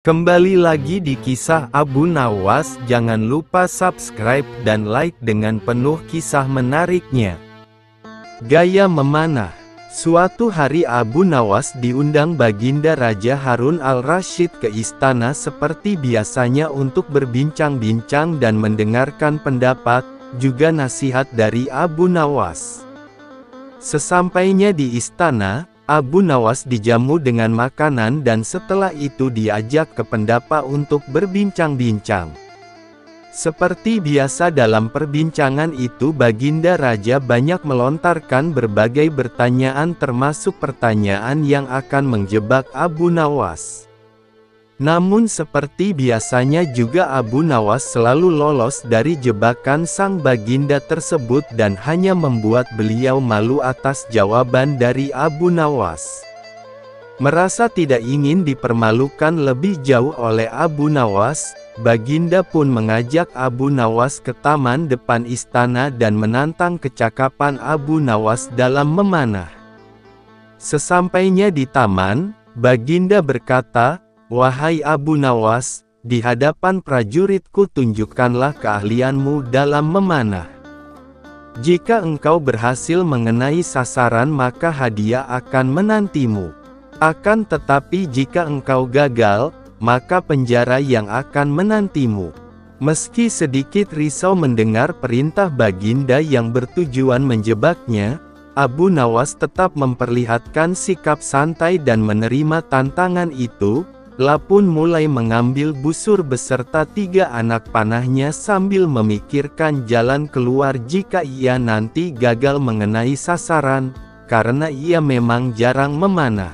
Kembali lagi di kisah Abu Nawas. Jangan lupa subscribe dan like dengan penuh kisah menariknya. Gaya memanah. Suatu hari Abu Nawas diundang Baginda Raja Harun al-Rasyid ke istana seperti biasanya untuk berbincang-bincang dan mendengarkan pendapat, juga nasihat dari Abu Nawas. Sesampainya di istana, Abu Nawas dijamu dengan makanan dan setelah itu diajak ke pendapa untuk berbincang-bincang. Seperti biasa dalam perbincangan itu Baginda Raja banyak melontarkan berbagai pertanyaan termasuk pertanyaan yang akan menjebak Abu Nawas. Namun seperti biasanya juga Abu Nawas selalu lolos dari jebakan sang Baginda tersebut dan hanya membuat beliau malu atas jawaban dari Abu Nawas. Merasa tidak ingin dipermalukan lebih jauh oleh Abu Nawas, Baginda pun mengajak Abu Nawas ke taman depan istana dan menantang kecakapan Abu Nawas dalam memanah. Sesampainya di taman, Baginda berkata, "Wahai Abu Nawas, di hadapan prajuritku tunjukkanlah keahlianmu dalam memanah. Jika engkau berhasil mengenai sasaran maka hadiah akan menantimu. Akan tetapi jika engkau gagal, maka penjara yang akan menantimu." Meski sedikit risau mendengar perintah Baginda yang bertujuan menjebaknya, Abu Nawas tetap memperlihatkan sikap santai dan menerima tantangan itu. Pun mulai mengambil busur beserta 3 anak panahnya sambil memikirkan jalan keluar jika ia nanti gagal mengenai sasaran, karena ia memang jarang memanah.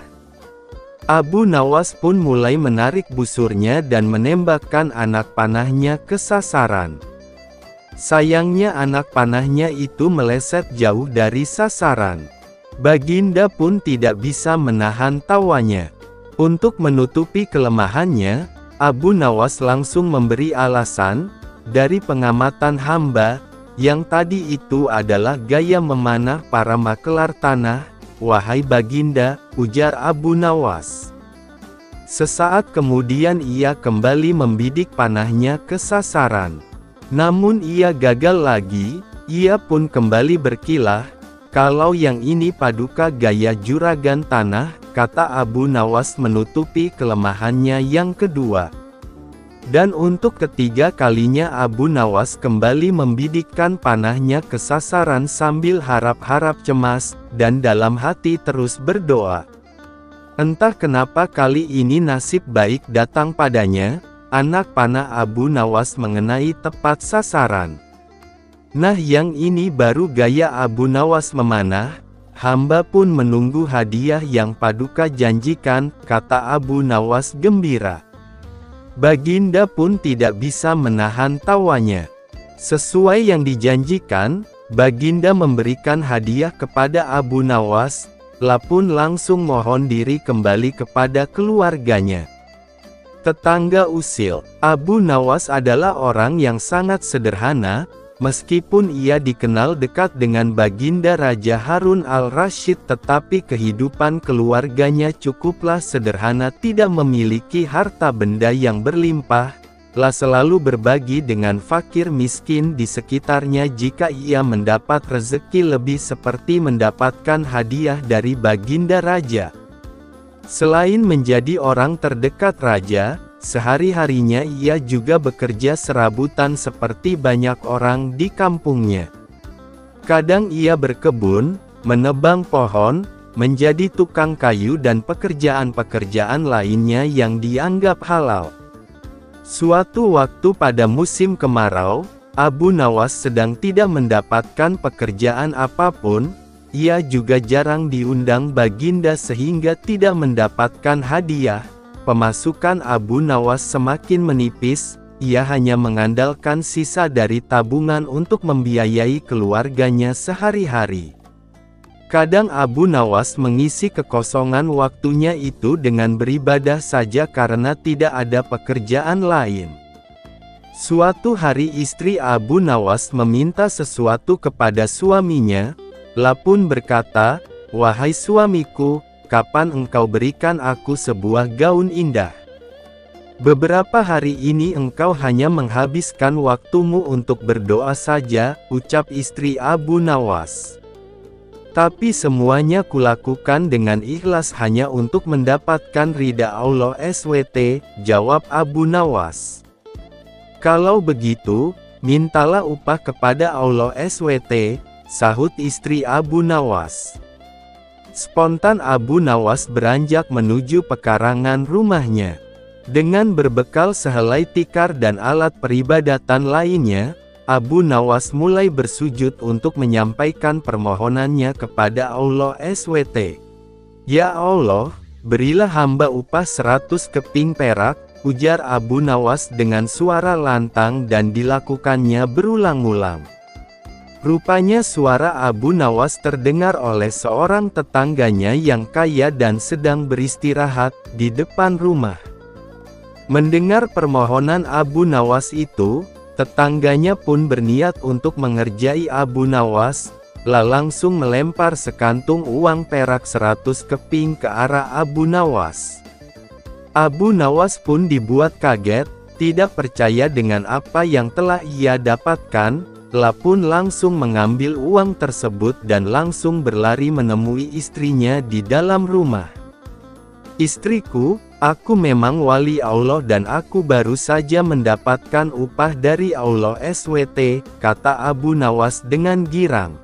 Abu Nawas pun mulai menarik busurnya dan menembakkan anak panahnya ke sasaran. Sayangnya anak panahnya itu meleset jauh dari sasaran. Baginda pun tidak bisa menahan tawanya. Untuk menutupi kelemahannya, Abu Nawas langsung memberi alasan, "Dari pengamatan hamba, yang tadi itu adalah gaya memanah para makelar tanah, wahai Baginda," ujar Abu Nawas. Sesaat kemudian ia kembali membidik panahnya ke sasaran. Namun ia gagal lagi, ia pun kembali berkilah, "Kalau yang ini paduka gaya juragan tanah," kata Abu Nawas menutupi kelemahannya yang kedua. Dan untuk ketiga kalinya Abu Nawas kembali membidikkan panahnya ke sasaran sambil harap-harap cemas, dan dalam hati terus berdoa. Entah kenapa kali ini nasib baik datang padanya, anak panah Abu Nawas mengenai tepat sasaran. Nah, yang ini baru gaya Abu Nawas memanah. "Hamba pun menunggu hadiah yang paduka janjikan," kata Abu Nawas gembira. Baginda pun tidak bisa menahan tawanya. Sesuai yang dijanjikan, Baginda memberikan hadiah kepada Abu Nawas, pun langsung mohon diri kembali kepada keluarganya. Tetangga usil, Abu Nawas adalah orang yang sangat sederhana. Meskipun ia dikenal dekat dengan Baginda Raja Harun al-Rasyid, tetapi kehidupan keluarganya cukuplah sederhana, tidak memiliki harta benda yang berlimpah, selalu berbagi dengan fakir miskin di sekitarnya. Jika ia mendapat rezeki lebih seperti mendapatkan hadiah dari Baginda Raja. Selain menjadi orang terdekat Raja, sehari-harinya ia juga bekerja serabutan seperti banyak orang di kampungnya. Kadang ia berkebun, menebang pohon, menjadi tukang kayu dan pekerjaan-pekerjaan lainnya yang dianggap halal. Suatu waktu pada musim kemarau, Abu Nawas sedang tidak mendapatkan pekerjaan apapun. Ia juga jarang diundang Baginda sehingga tidak mendapatkan hadiah. Pemasukan Abu Nawas semakin menipis, ia hanya mengandalkan sisa dari tabungan untuk membiayai keluarganya sehari-hari. Kadang Abu Nawas mengisi kekosongan waktunya itu dengan beribadah saja karena tidak ada pekerjaan lain. Suatu hari istri Abu Nawas meminta sesuatu kepada suaminya, pun berkata, "Wahai suamiku, kapan engkau berikan aku sebuah gaun indah?" Beberapa hari ini engkau hanya menghabiskan waktumu untuk berdoa saja, ucap istri Abu Nawas. Tapi semuanya kulakukan dengan ikhlas hanya untuk mendapatkan ridha Allah SWT, jawab Abu Nawas. Kalau begitu, mintalah upah kepada Allah SWT, sahut istri Abu Nawas. Spontan Abu Nawas beranjak menuju pekarangan rumahnya. Dengan berbekal sehelai tikar dan alat peribadatan lainnya, Abu Nawas mulai bersujud untuk menyampaikan permohonannya kepada Allah SWT. Ya Allah, berilah hamba upah 100 keping perak, ujar Abu Nawas dengan suara lantang dan dilakukannya berulang-ulang. Rupanya suara Abu Nawas terdengar oleh seorang tetangganya yang kaya dan sedang beristirahat di depan rumah. Mendengar permohonan Abu Nawas itu, tetangganya pun berniat untuk mengerjai Abu Nawas, langsung melempar sekantung uang perak 100 keping ke arah Abu Nawas. Abu Nawas pun dibuat kaget, tidak percaya dengan apa yang telah ia dapatkan, pun langsung mengambil uang tersebut dan langsung berlari menemui istrinya di dalam rumah. Istriku, aku memang wali Allah dan aku baru saja mendapatkan upah dari Allah SWT, kata Abu Nawas dengan girang.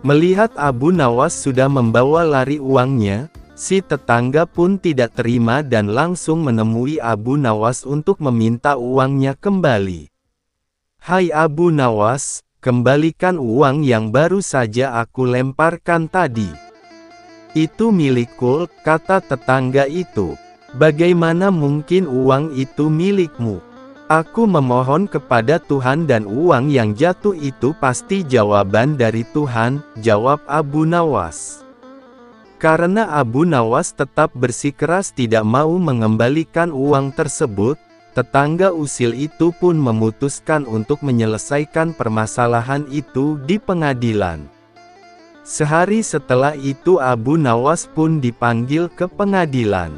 Melihat Abu Nawas sudah membawa lari uangnya, si tetangga pun tidak terima dan langsung menemui Abu Nawas untuk meminta uangnya kembali. Hai Abu Nawas, kembalikan uang yang baru saja aku lemparkan tadi. Itu milikku, kata tetangga itu. Bagaimana mungkin uang itu milikmu? Aku memohon kepada Tuhan dan uang yang jatuh itu pasti jawaban dari Tuhan, jawab Abu Nawas. Karena Abu Nawas tetap bersikeras tidak mau mengembalikan uang tersebut, tetangga usil itu pun memutuskan untuk menyelesaikan permasalahan itu di pengadilan. Sehari setelah itu Abu Nawas pun dipanggil ke pengadilan.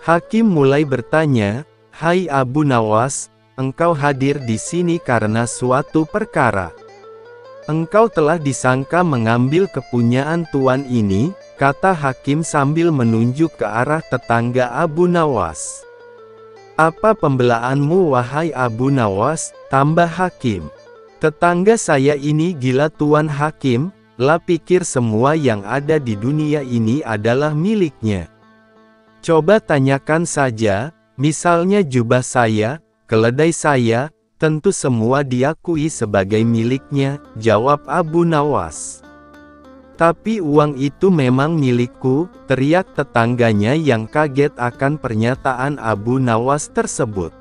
Hakim mulai bertanya, "Hai Abu Nawas, engkau hadir di sini karena suatu perkara. Engkau telah disangka mengambil kepunyaan tuan ini," kata hakim sambil menunjuk ke arah tetangga Abu Nawas. "Apa pembelaanmu wahai Abu Nawas?" tambah hakim. "Tetangga saya ini gila tuan hakim, lah pikir semua yang ada di dunia ini adalah miliknya. Coba tanyakan saja, misalnya jubah saya, keledai saya, tentu semua diakui sebagai miliknya," jawab Abu Nawas. "Tapi uang itu memang milikku," teriak tetangganya yang kaget akan pernyataan Abu Nawas tersebut.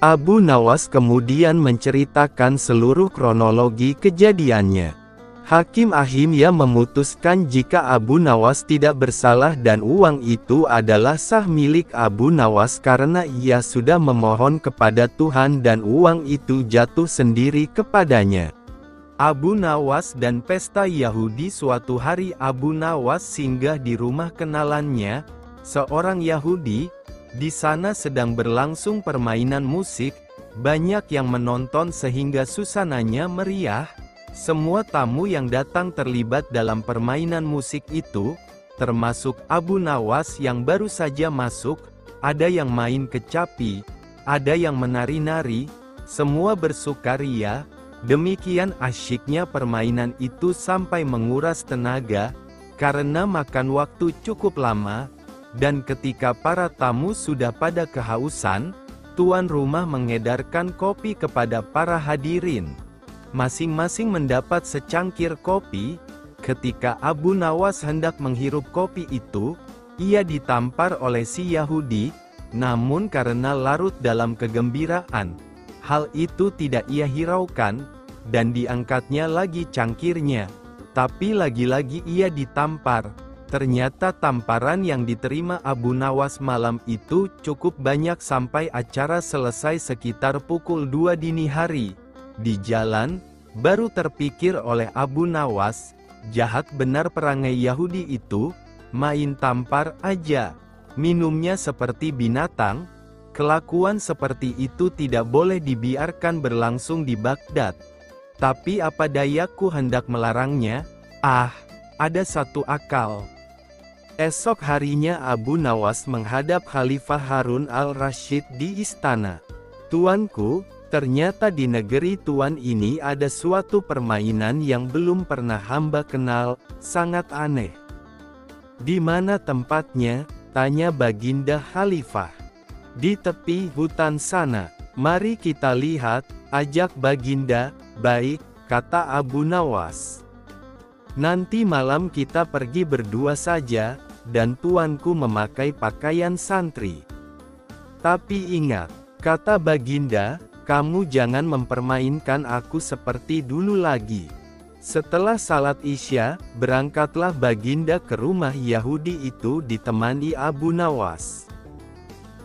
Abu Nawas kemudian menceritakan seluruh kronologi kejadiannya. Hakim akhirnya memutuskan jika Abu Nawas tidak bersalah dan uang itu adalah sah milik Abu Nawas karena ia sudah memohon kepada Tuhan dan uang itu jatuh sendiri kepadanya. Abu Nawas dan pesta Yahudi. Suatu hari Abu Nawas singgah di rumah kenalannya, seorang Yahudi. Di sana sedang berlangsung permainan musik, banyak yang menonton sehingga suasananya meriah. Semua tamu yang datang terlibat dalam permainan musik itu, termasuk Abu Nawas yang baru saja masuk, ada yang main kecapi, ada yang menari-nari, semua bersukaria. Demikian asyiknya permainan itu sampai menguras tenaga, karena makan waktu cukup lama, dan ketika para tamu sudah pada kehausan, tuan rumah mengedarkan kopi kepada para hadirin. Masing-masing mendapat secangkir kopi. Ketika Abu Nawas hendak menghirup kopi itu, ia ditampar oleh si Yahudi, namun karena larut dalam kegembiraan, hal itu tidak ia hiraukan, dan diangkatnya lagi cangkirnya. Tapi lagi-lagi ia ditampar. Ternyata tamparan yang diterima Abu Nawas malam itu cukup banyak sampai acara selesai sekitar pukul 2 dini hari. Di jalan, baru terpikir oleh Abu Nawas, jahat benar perangai Yahudi itu, main tampar aja. Minumnya seperti binatang. Kelakuan seperti itu tidak boleh dibiarkan berlangsung di Baghdad. Tapi apa dayaku hendak melarangnya? Ada satu akal. Esok harinya Abu Nawas menghadap Khalifah Harun al-Rasyid di istana. Tuanku, ternyata di negeri Tuan ini ada suatu permainan yang belum pernah hamba kenal, sangat aneh. Di mana tempatnya? Tanya Baginda Khalifah. Di tepi hutan sana. Mari kita lihat, ajak Baginda. Baik, kata Abu Nawas. Nanti malam kita pergi berdua saja, dan tuanku memakai pakaian santri. Tapi ingat, kata Baginda, kamu jangan mempermainkan aku seperti dulu lagi. Setelah salat Isya, berangkatlah Baginda ke rumah Yahudi itu ditemani Abu Nawas.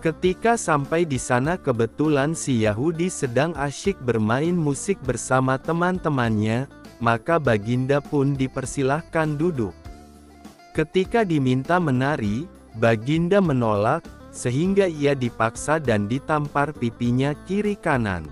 Ketika sampai di sana kebetulan si Yahudi sedang asyik bermain musik bersama teman-temannya, maka Baginda pun dipersilahkan duduk. Ketika diminta menari, Baginda menolak, sehingga ia dipaksa dan ditampar pipinya kiri kanan.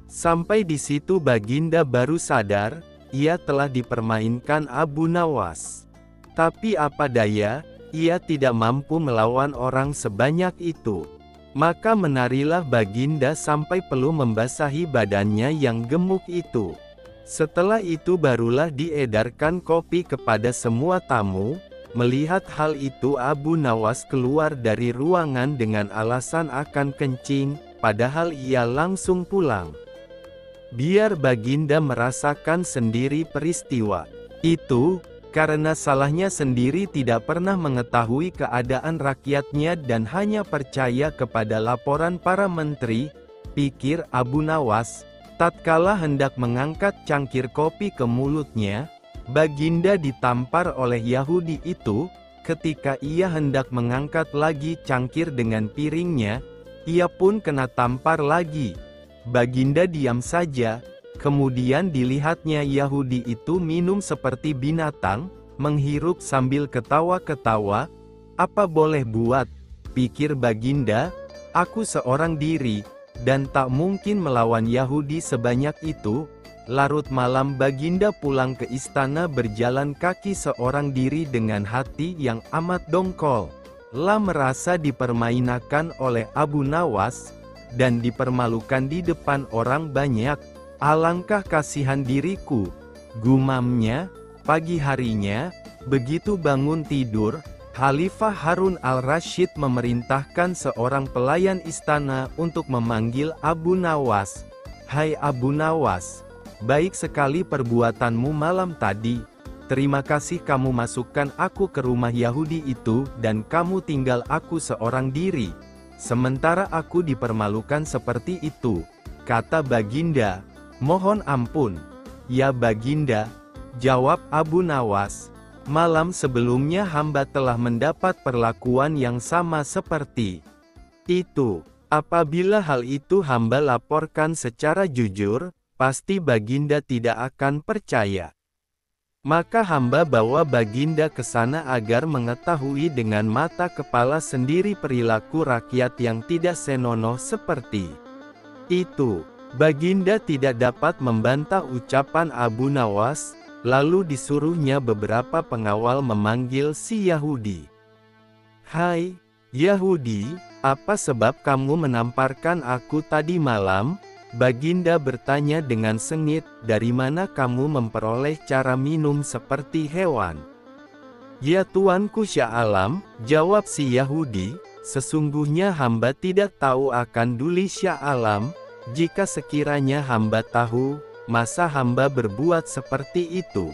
Sampai di situ Baginda baru sadar, ia telah dipermainkan Abu Nawas. Tapi apa daya, ia tidak mampu melawan orang sebanyak itu. Maka menarilah Baginda sampai perlu membasahi badannya yang gemuk itu. Setelah itu barulah diedarkan kopi kepada semua tamu. Melihat hal itu Abu Nawas keluar dari ruangan dengan alasan akan kencing, padahal ia langsung pulang. Biar Baginda merasakan sendiri peristiwa itu, karena salahnya sendiri tidak pernah mengetahui keadaan rakyatnya dan hanya percaya kepada laporan para menteri, pikir Abu Nawas. Tatkala hendak mengangkat cangkir kopi ke mulutnya, Baginda ditampar oleh Yahudi itu. Ketika ia hendak mengangkat lagi cangkir dengan piringnya, ia pun kena tampar lagi. Baginda diam saja, kemudian dilihatnya Yahudi itu minum seperti binatang, menghirup sambil ketawa-ketawa. Apa boleh buat, pikir Baginda, aku seorang diri, dan tak mungkin melawan Yahudi sebanyak itu. Larut malam Baginda pulang ke istana berjalan kaki seorang diri dengan hati yang amat dongkol. Merasa dipermainkan oleh Abu Nawas, dan dipermalukan di depan orang banyak. Alangkah kasihan diriku, gumamnya. Pagi harinya, begitu bangun tidur, Khalifah Harun al-Rasyid memerintahkan seorang pelayan istana untuk memanggil Abu Nawas. Hai Abu Nawas, baik sekali perbuatanmu malam tadi. Terima kasih kamu masukkan aku ke rumah Yahudi itu dan kamu tinggal aku seorang diri. Sementara aku dipermalukan seperti itu, kata Baginda. Mohon ampun. Ya Baginda, jawab Abu Nawas. Malam sebelumnya hamba telah mendapat perlakuan yang sama seperti itu. Apabila hal itu hamba laporkan secara jujur, pasti Baginda tidak akan percaya. Maka hamba bawa Baginda ke sana agar mengetahui dengan mata kepala sendiri perilaku rakyat yang tidak senonoh seperti itu. Baginda tidak dapat membantah ucapan Abu Nawas, lalu disuruhnya beberapa pengawal memanggil si Yahudi. Hai, Yahudi, apa sebab kamu menamparkan aku tadi malam? Baginda bertanya dengan sengit, dari mana kamu memperoleh cara minum seperti hewan? Ya tuanku Syah Alam, jawab si Yahudi, sesungguhnya hamba tidak tahu akan duli Syah Alam. Jika sekiranya hamba tahu, masa hamba berbuat seperti itu?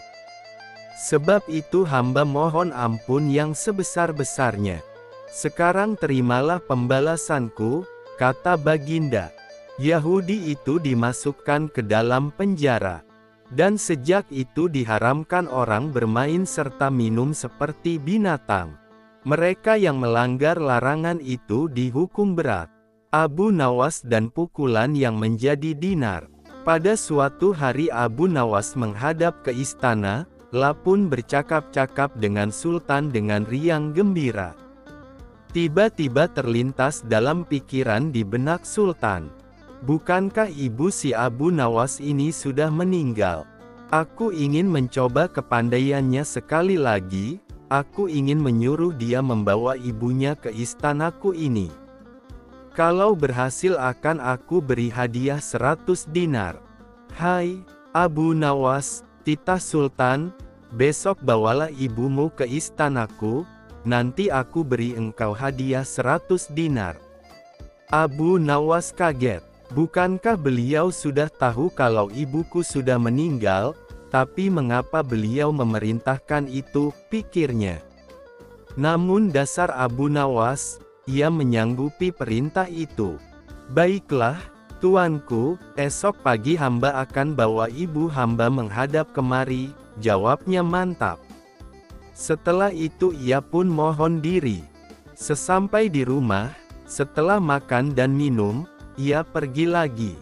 Sebab itu hamba mohon ampun yang sebesar-besarnya. Sekarang terimalah pembalasanku, kata Baginda. Yahudi itu dimasukkan ke dalam penjara. Dan sejak itu diharamkan orang bermain serta minum seperti binatang. Mereka yang melanggar larangan itu dihukum berat. Abu Nawas dan pukulan yang menjadi dinar. Pada suatu hari Abu Nawas menghadap ke istana, pun bercakap-cakap dengan Sultan dengan riang gembira. Tiba-tiba terlintas dalam pikiran di benak Sultan. Bukankah ibu si Abu Nawas ini sudah meninggal? Aku ingin mencoba kepandaiannya sekali lagi. Aku ingin menyuruh dia membawa ibunya ke istanaku ini. Kalau berhasil akan aku beri hadiah 100 dinar. Hai, Abu Nawas, titah Sultan, besok bawalah ibumu ke istanaku, nanti aku beri engkau hadiah 100 dinar. Abu Nawas kaget. Bukankah beliau sudah tahu kalau ibuku sudah meninggal? Tapi mengapa beliau memerintahkan itu, pikirnya. Namun dasar Abu Nawas, ia menyanggupi perintah itu. Baiklah, tuanku, esok pagi hamba akan bawa ibu hamba menghadap kemari, jawabnya mantap. Setelah itu ia pun mohon diri. Sesampai di rumah, setelah makan dan minum, ia pergi lagi.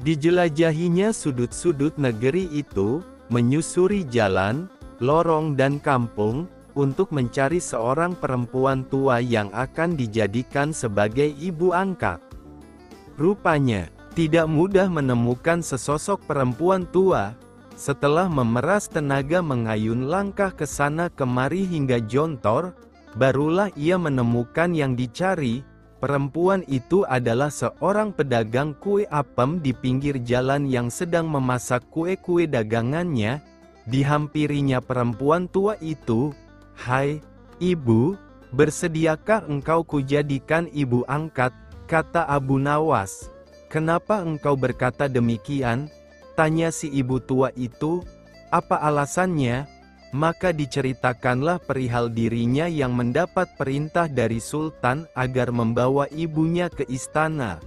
Dijelajahinya sudut-sudut negeri itu, menyusuri jalan, lorong dan kampung, untuk mencari seorang perempuan tua yang akan dijadikan sebagai ibu angkat. Rupanya, tidak mudah menemukan sesosok perempuan tua. Setelah memeras tenaga mengayun langkah ke sana kemari hingga jontor, barulah ia menemukan yang dicari. Perempuan itu adalah seorang pedagang kue apem di pinggir jalan yang sedang memasak kue-kue dagangannya. Dihampirinya perempuan tua itu. Hai, ibu, bersediakah engkau kujadikan ibu angkat, kata Abu Nawas. Kenapa engkau berkata demikian? Tanya si ibu tua itu. Apa alasannya? Maka diceritakanlah perihal dirinya yang mendapat perintah dari Sultan agar membawa ibunya ke istana.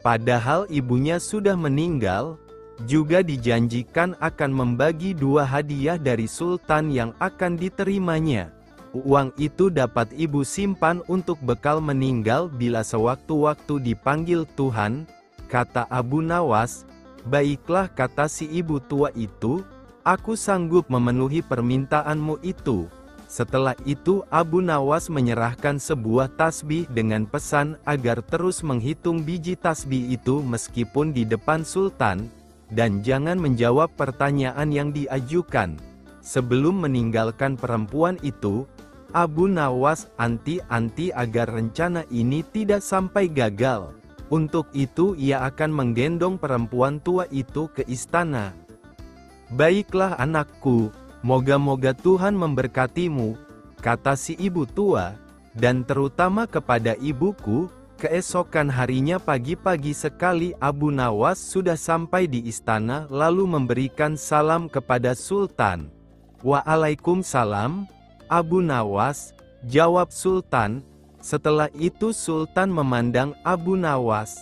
Padahal ibunya sudah meninggal, juga dijanjikan akan membagi 2 hadiah dari Sultan yang akan diterimanya. Uang itu dapat ibu simpan untuk bekal meninggal bila sewaktu-waktu dipanggil Tuhan, kata Abu Nawas. Baiklah, kata si ibu tua itu, aku sanggup memenuhi permintaanmu itu. Setelah itu Abu Nawas menyerahkan sebuah tasbih dengan pesan agar terus menghitung biji tasbih itu meskipun di depan Sultan, dan jangan menjawab pertanyaan yang diajukan. Sebelum meninggalkan perempuan itu, Abu Nawas anti-anti agar rencana ini tidak sampai gagal. Untuk itu ia akan menggendong perempuan tua itu ke istana. Baiklah anakku, moga-moga Tuhan memberkatimu, kata si ibu tua, dan terutama kepada ibuku. Keesokan harinya pagi-pagi sekali Abu Nawas sudah sampai di istana lalu memberikan salam kepada Sultan. Waalaikumsalam, Abu Nawas, jawab Sultan. Setelah itu Sultan memandang Abu Nawas.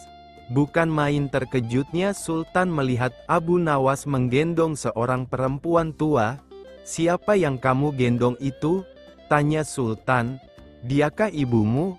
Bukan main terkejutnya Sultan melihat Abu Nawas menggendong seorang perempuan tua. Siapa yang kamu gendong itu? Tanya Sultan. Diakah ibumu?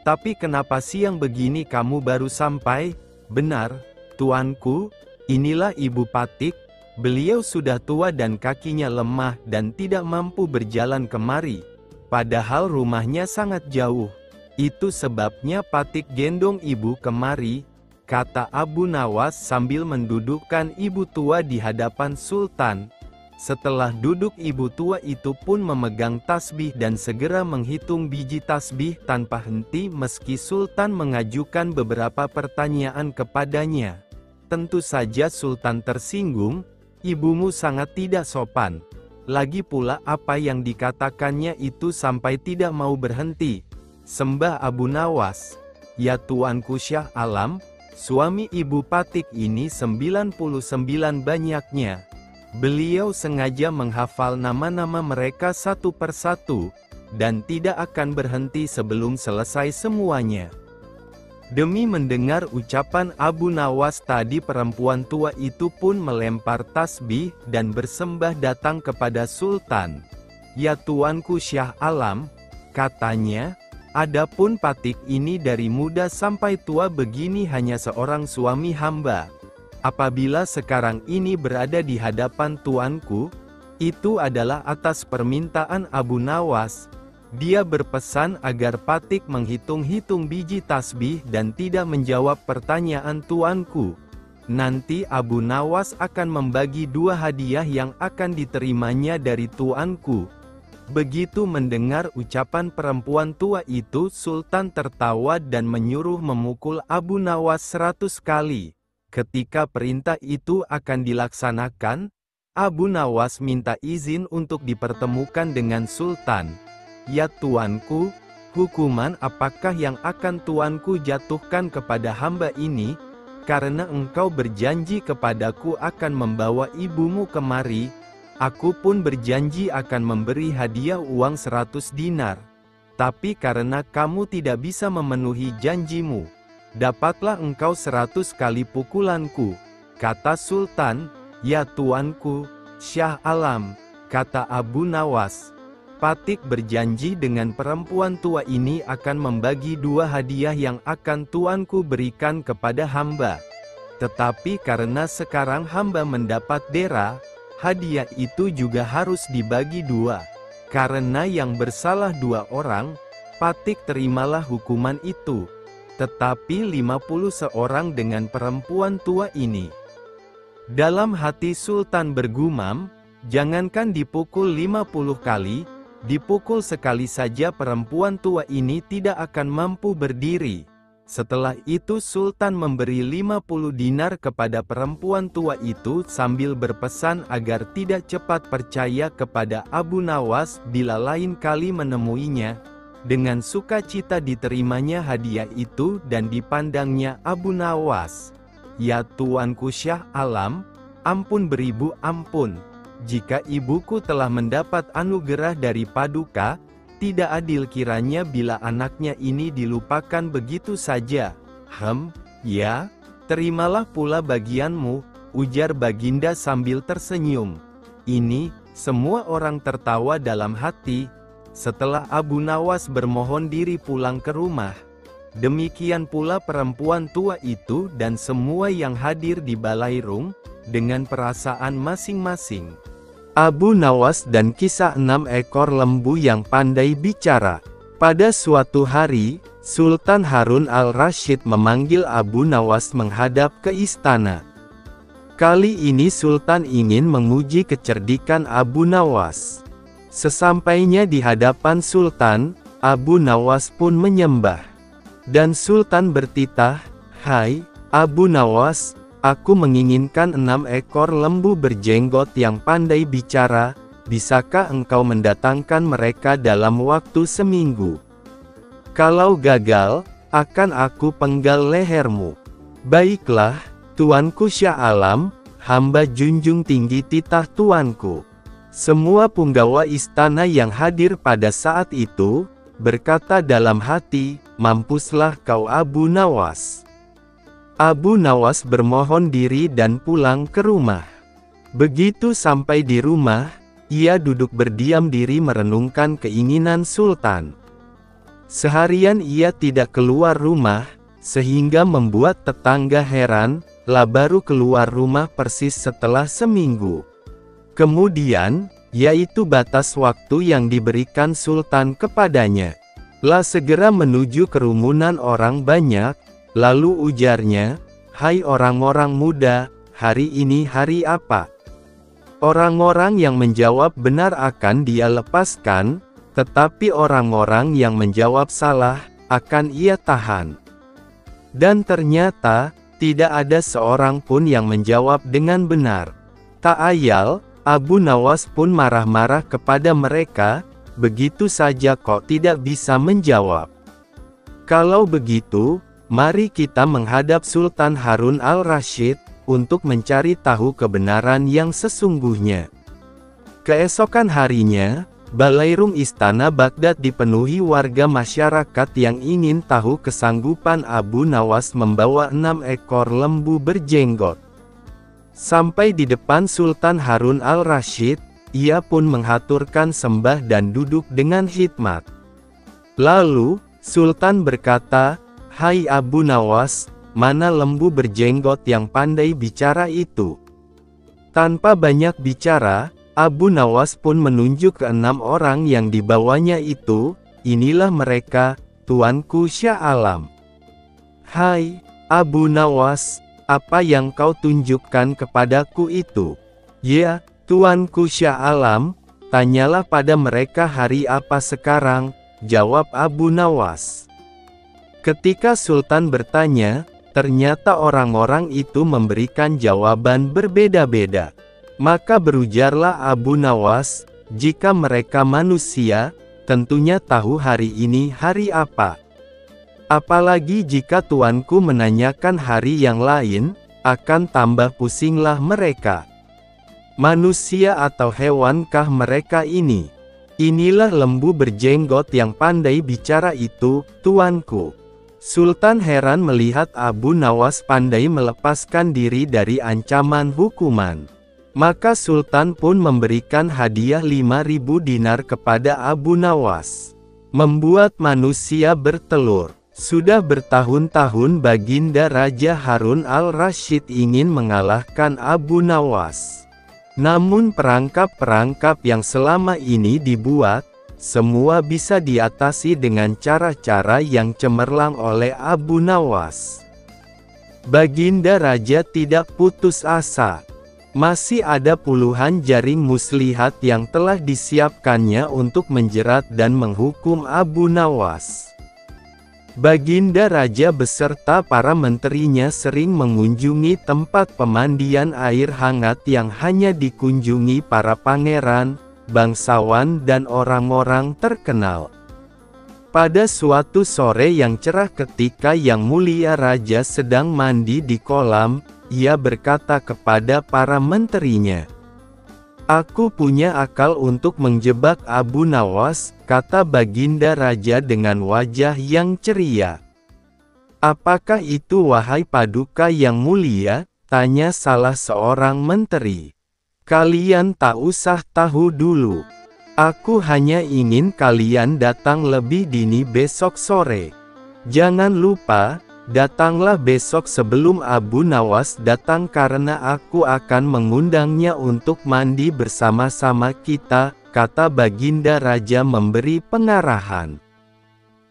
Tapi kenapa siang begini kamu baru sampai? Benar, tuanku, inilah ibu Patik. Beliau sudah tua dan kakinya lemah dan tidak mampu berjalan kemari. Padahal rumahnya sangat jauh. Itu sebabnya Patik gendong ibu kemari, kata Abu Nawas sambil mendudukkan ibu tua di hadapan Sultan. Setelah duduk ibu tua itu pun memegang tasbih dan segera menghitung biji tasbih tanpa henti meski Sultan mengajukan beberapa pertanyaan kepadanya. Tentu saja Sultan tersinggung, ibumu sangat tidak sopan. Lagi pula apa yang dikatakannya itu sampai tidak mau berhenti. Sembah Abu Nawas. Ya tuanku Syah Alam, suami ibu Patik ini 99 banyaknya. Beliau sengaja menghafal nama-nama mereka satu persatu, dan tidak akan berhenti sebelum selesai semuanya. Demi mendengar ucapan Abu Nawas tadi perempuan tua itu pun melempar tasbih dan bersembah datang kepada Sultan. Ya tuanku Syah Alam, katanya, adapun Patik ini dari muda sampai tua begini hanya seorang suami hamba. Apabila sekarang ini berada di hadapan tuanku, itu adalah atas permintaan Abu Nawas. Dia berpesan agar Patik menghitung-hitung biji tasbih dan tidak menjawab pertanyaan tuanku. Nanti Abu Nawas akan membagi 2 hadiah yang akan diterimanya dari tuanku. Begitu mendengar ucapan perempuan tua itu, Sultan tertawa dan menyuruh memukul Abu Nawas 100 kali. Ketika perintah itu akan dilaksanakan, Abu Nawas minta izin untuk dipertemukan dengan Sultan. "Ya tuanku, hukuman apakah yang akan tuanku jatuhkan kepada hamba ini? Karena engkau berjanji kepadaku akan membawa ibumu kemari, aku pun berjanji akan memberi hadiah uang 100 dinar. Tapi karena kamu tidak bisa memenuhi janjimu, dapatlah engkau 100 kali pukulanku," kata Sultan. "Ya tuanku, Syah Alam," kata Abu Nawas. Patik berjanji dengan perempuan tua ini akan membagi 2 hadiah yang akan tuanku berikan kepada hamba. Tetapi karena sekarang hamba mendapat dera, hadiah itu juga harus dibagi 2. Karena yang bersalah 2 orang, Patik terimalah hukuman itu. Tetapi 50 seorang dengan perempuan tua ini. Dalam hati Sultan bergumam, jangankan dipukul 50 kali, dipukul sekali saja perempuan tua ini tidak akan mampu berdiri. Setelah itu Sultan memberi 50 dinar kepada perempuan tua itu sambil berpesan agar tidak cepat percaya kepada Abu Nawas bila lain kali menemuinya. Dengan sukacita diterimanya hadiah itu dan dipandangnya Abu Nawas. "Ya tuanku Syah Alam, ampun beribu ampun. Jika ibuku telah mendapat anugerah dari Paduka, tidak adil kiranya bila anaknya ini dilupakan begitu saja." Ya, terimalah pula bagianmu," ujar Baginda sambil tersenyum. Ini, semua orang tertawa dalam hati. Setelah Abu Nawas bermohon diri pulang ke rumah, demikian pula perempuan tua itu dan semua yang hadir di Balairung, dengan perasaan masing-masing. Abu Nawas dan kisah 6 ekor lembu yang pandai bicara. Pada suatu hari, Sultan Harun al-Rasyid memanggil Abu Nawas menghadap ke istana. Kali ini Sultan ingin menguji kecerdikan Abu Nawas. Sesampainya di hadapan Sultan, Abu Nawas pun menyembah. Dan Sultan bertitah, "Hai, Abu Nawas, aku menginginkan 6 ekor lembu berjenggot yang pandai bicara, bisakah engkau mendatangkan mereka dalam waktu seminggu? Kalau gagal, akan aku penggal lehermu." "Baiklah, tuanku Syah Alam, hamba junjung tinggi titah tuanku." Semua punggawa istana yang hadir pada saat itu, berkata dalam hati, "Mampuslah kau Abu Nawas." Abu Nawas bermohon diri dan pulang ke rumah. Begitu sampai di rumah, ia duduk berdiam diri merenungkan keinginan Sultan. Seharian ia tidak keluar rumah, sehingga membuat tetangga heran, lah baru keluar rumah persis setelah seminggu. Kemudian, yaitu batas waktu yang diberikan Sultan kepadanya. Lah segera menuju kerumunan orang banyak, lalu ujarnya, "Hai orang-orang muda, hari ini hari apa?" Orang-orang yang menjawab benar akan dia lepaskan, tetapi orang-orang yang menjawab salah, akan ia tahan. Dan ternyata, tidak ada seorang pun yang menjawab dengan benar. Tak ayal, Abu Nawas pun marah-marah kepada mereka, "Begitu saja kok tidak bisa menjawab? Kalau begitu, mari kita menghadap Sultan Harun al-Rasyid, untuk mencari tahu kebenaran yang sesungguhnya." Keesokan harinya, Balairung istana Baghdad dipenuhi warga masyarakat yang ingin tahu kesanggupan Abu Nawas membawa 6 ekor lembu berjenggot. Sampai di depan Sultan Harun al-Rasyid, ia pun menghaturkan sembah dan duduk dengan khidmat. Lalu, Sultan berkata, "Hai Abu Nawas, mana lembu berjenggot yang pandai bicara itu?" Tanpa banyak bicara, Abu Nawas pun menunjuk ke 6 orang yang dibawanya itu, inilah mereka, Tuanku Shah Alam. Hai, Abu Nawas, apa yang kau tunjukkan kepadaku itu? Ya, Tuanku Shah Alam, tanyalah pada mereka hari apa sekarang, jawab Abu Nawas. Ketika Sultan bertanya, ternyata orang-orang itu memberikan jawaban berbeda-beda. Maka berujarlah Abu Nawas, jika mereka manusia, tentunya tahu hari ini hari apa. Apalagi jika tuanku menanyakan hari yang lain, akan tambah pusinglah mereka. Manusia atau hewankah mereka ini? Inilah lembu berjenggot yang pandai bicara itu, tuanku. Sultan heran melihat Abu Nawas pandai melepaskan diri dari ancaman hukuman. Maka Sultan pun memberikan hadiah 5.000 dinar kepada Abu Nawas. Membuat manusia bertelur. Sudah bertahun-tahun Baginda Raja Harun al-Rasyid ingin mengalahkan Abu Nawas. Namun perangkap-perangkap yang selama ini dibuat, semua bisa diatasi dengan cara-cara yang cemerlang oleh Abu Nawas. Baginda Raja tidak putus asa. Masih ada puluhan jaring muslihat yang telah disiapkannya untuk menjerat dan menghukum Abu Nawas. Baginda Raja beserta para menterinya sering mengunjungi tempat pemandian air hangat yang hanya dikunjungi para pangeran, bangsawan dan orang-orang terkenal. Pada suatu sore yang cerah ketika Yang Mulia Raja sedang mandi di kolam, ia berkata kepada para menterinya, "Aku punya akal untuk menjebak Abu Nawas," kata Baginda Raja dengan wajah yang ceria. "Apakah itu wahai Paduka yang mulia?" tanya salah seorang menteri. "Kalian tak usah tahu dulu. Aku hanya ingin kalian datang lebih dini besok sore. Jangan lupa, datanglah besok sebelum Abu Nawas datang karena aku akan mengundangnya untuk mandi bersama-sama kita," kata Baginda Raja memberi pengarahan.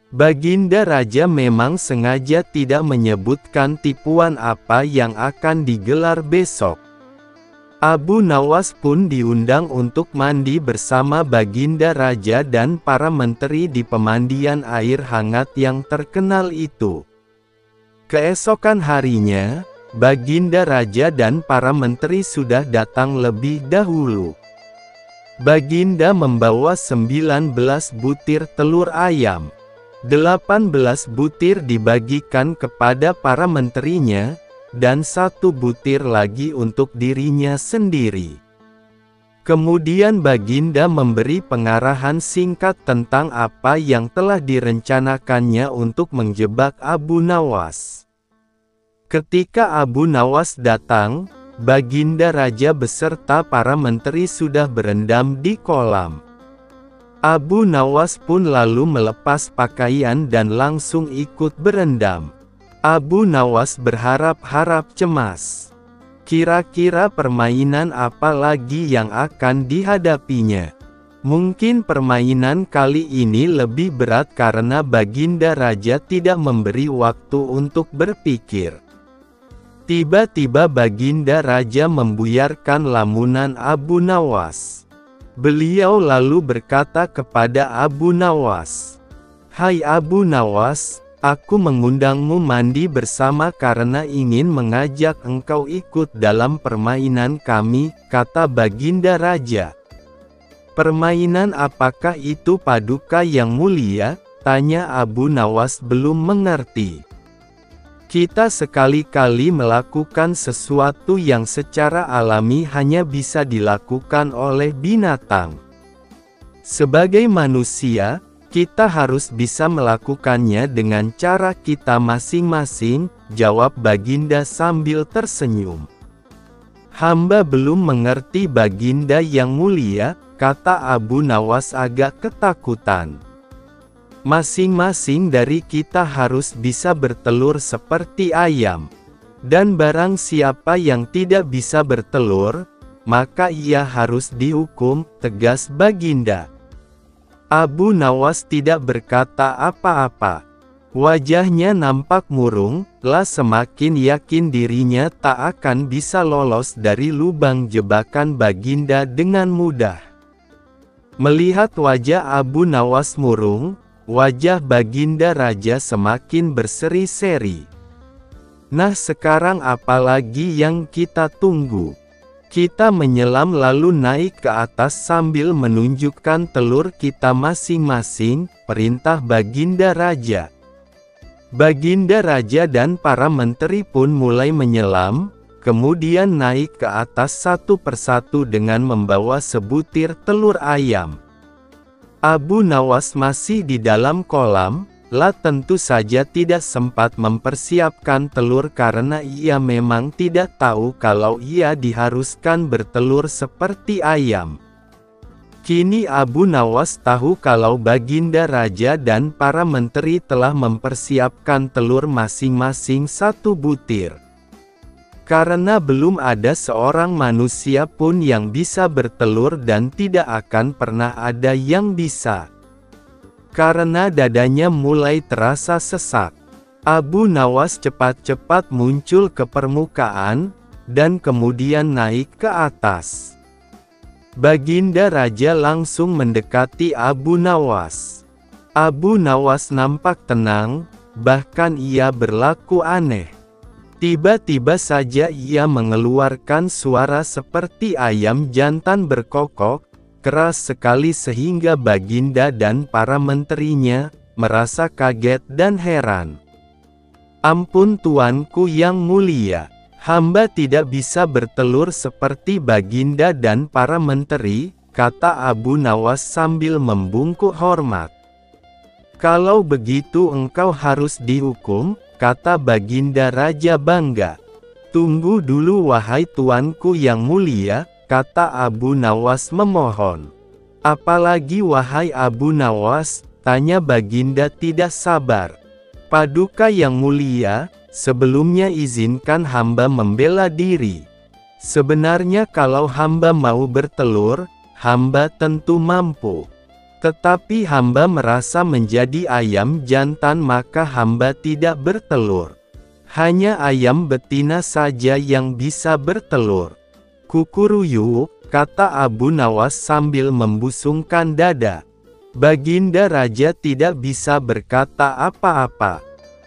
Baginda Raja memang sengaja tidak menyebutkan tipuan apa yang akan digelar besok. Abu Nawas pun diundang untuk mandi bersama Baginda Raja dan para menteri di pemandian air hangat yang terkenal itu. Keesokan harinya, Baginda Raja dan para menteri sudah datang lebih dahulu. Baginda membawa 19 butir telur ayam. 18 butir dibagikan kepada para menterinya, dan 1 butir lagi untuk dirinya sendiri. Kemudian Baginda memberi pengarahan singkat tentang apa yang telah direncanakannya untuk menjebak Abu Nawas. Ketika Abu Nawas datang, Baginda Raja beserta para menteri sudah berendam di kolam. Abu Nawas pun lalu melepas pakaian dan langsung ikut berendam. Abu Nawas berharap-harap cemas. Kira-kira permainan apa lagi yang akan dihadapinya? Mungkin permainan kali ini lebih berat karena Baginda Raja tidak memberi waktu untuk berpikir. Tiba-tiba Baginda Raja membuyarkan lamunan Abu Nawas. Beliau lalu berkata kepada Abu Nawas, "Hai Abu Nawas, aku mengundangmu mandi bersama karena ingin mengajak engkau ikut dalam permainan kami," kata Baginda Raja. "Permainan apakah itu Paduka yang mulia?" tanya Abu Nawas belum mengerti. "Kita sekali-kali melakukan sesuatu yang secara alami hanya bisa dilakukan oleh binatang. Sebagai manusia, kita harus bisa melakukannya dengan cara kita masing-masing," jawab Baginda sambil tersenyum. "Hamba belum mengerti Baginda yang mulia," kata Abu Nawas agak ketakutan. "Masing-masing dari kita harus bisa bertelur seperti ayam. Dan barang siapa yang tidak bisa bertelur, maka ia harus dihukum, tegas Baginda. Abu Nawas tidak berkata apa-apa. Wajahnya nampak murung, lah semakin yakin dirinya tak akan bisa lolos dari lubang jebakan Baginda dengan mudah. Melihat wajah Abu Nawas murung, wajah Baginda Raja semakin berseri-seri. Nah sekarang apalagi yang kita tunggu? Kita menyelam lalu naik ke atas sambil menunjukkan telur kita masing-masing, perintah Baginda Raja. Baginda Raja dan para menteri pun mulai menyelam, kemudian naik ke atas satu persatu dengan membawa sebutir telur ayam. Abu Nawas masih di dalam kolam, lah tentu saja tidak sempat mempersiapkan telur karena ia memang tidak tahu kalau ia diharuskan bertelur seperti ayam. Kini Abu Nawas tahu kalau Baginda Raja dan para menteri telah mempersiapkan telur masing-masing satu butir. Karena belum ada seorang manusia pun yang bisa bertelur dan tidak akan pernah ada yang bisa. Karena dadanya mulai terasa sesak, Abu Nawas cepat-cepat muncul ke permukaan, dan kemudian naik ke atas. Baginda Raja langsung mendekati Abu Nawas. Abu Nawas nampak tenang, bahkan ia berlaku aneh. Tiba-tiba saja ia mengeluarkan suara seperti ayam jantan berkokok, keras sekali sehingga Baginda dan para menterinya merasa kaget dan heran. "Ampun tuanku yang mulia, hamba tidak bisa bertelur seperti Baginda dan para menteri," kata Abu Nawas sambil membungkuk hormat. "Kalau begitu engkau harus dihukum," kata Baginda Raja bangga. "Tunggu dulu wahai tuanku yang mulia," kata Abu Nawas memohon. "Apalagi wahai Abu Nawas?" tanya Baginda tidak sabar. "Paduka yang mulia, sebelumnya izinkan hamba membela diri. Sebenarnya kalau hamba mau bertelur, hamba tentu mampu. Tetapi hamba merasa menjadi ayam jantan maka hamba tidak bertelur. Hanya ayam betina saja yang bisa bertelur." "Kukuruyuk," kata Abu Nawas sambil membusungkan dada. Baginda Raja tidak bisa berkata apa-apa.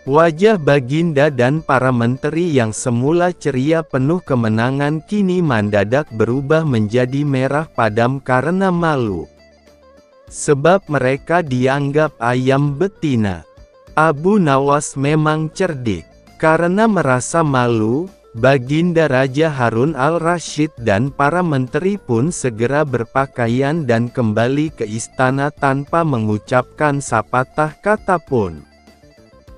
Wajah Baginda dan para menteri yang semula ceria penuh kemenangan kini mendadak berubah menjadi merah padam karena malu. Sebab mereka dianggap ayam betina. Abu Nawas memang cerdik. Karena merasa malu, Baginda Raja Harun al-Rasyid dan para menteri pun segera berpakaian dan kembali ke istana tanpa mengucapkan sepatah kata pun.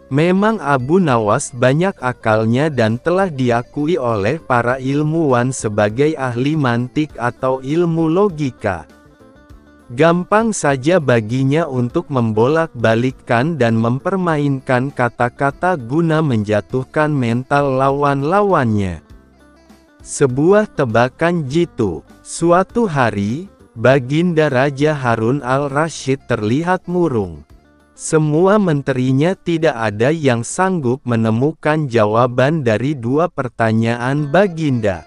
Memang Abu Nawas banyak akalnya dan telah diakui oleh para ilmuwan sebagai ahli mantik atau ilmu logika. Gampang saja baginya untuk membolak-balikkan dan mempermainkan kata-kata guna menjatuhkan mental lawan-lawannya. Sebuah tebakan jitu. Suatu hari, Baginda Raja Harun al-Rasyid terlihat murung. Semua menterinya tidak ada yang sanggup menemukan jawaban dari dua pertanyaan Baginda.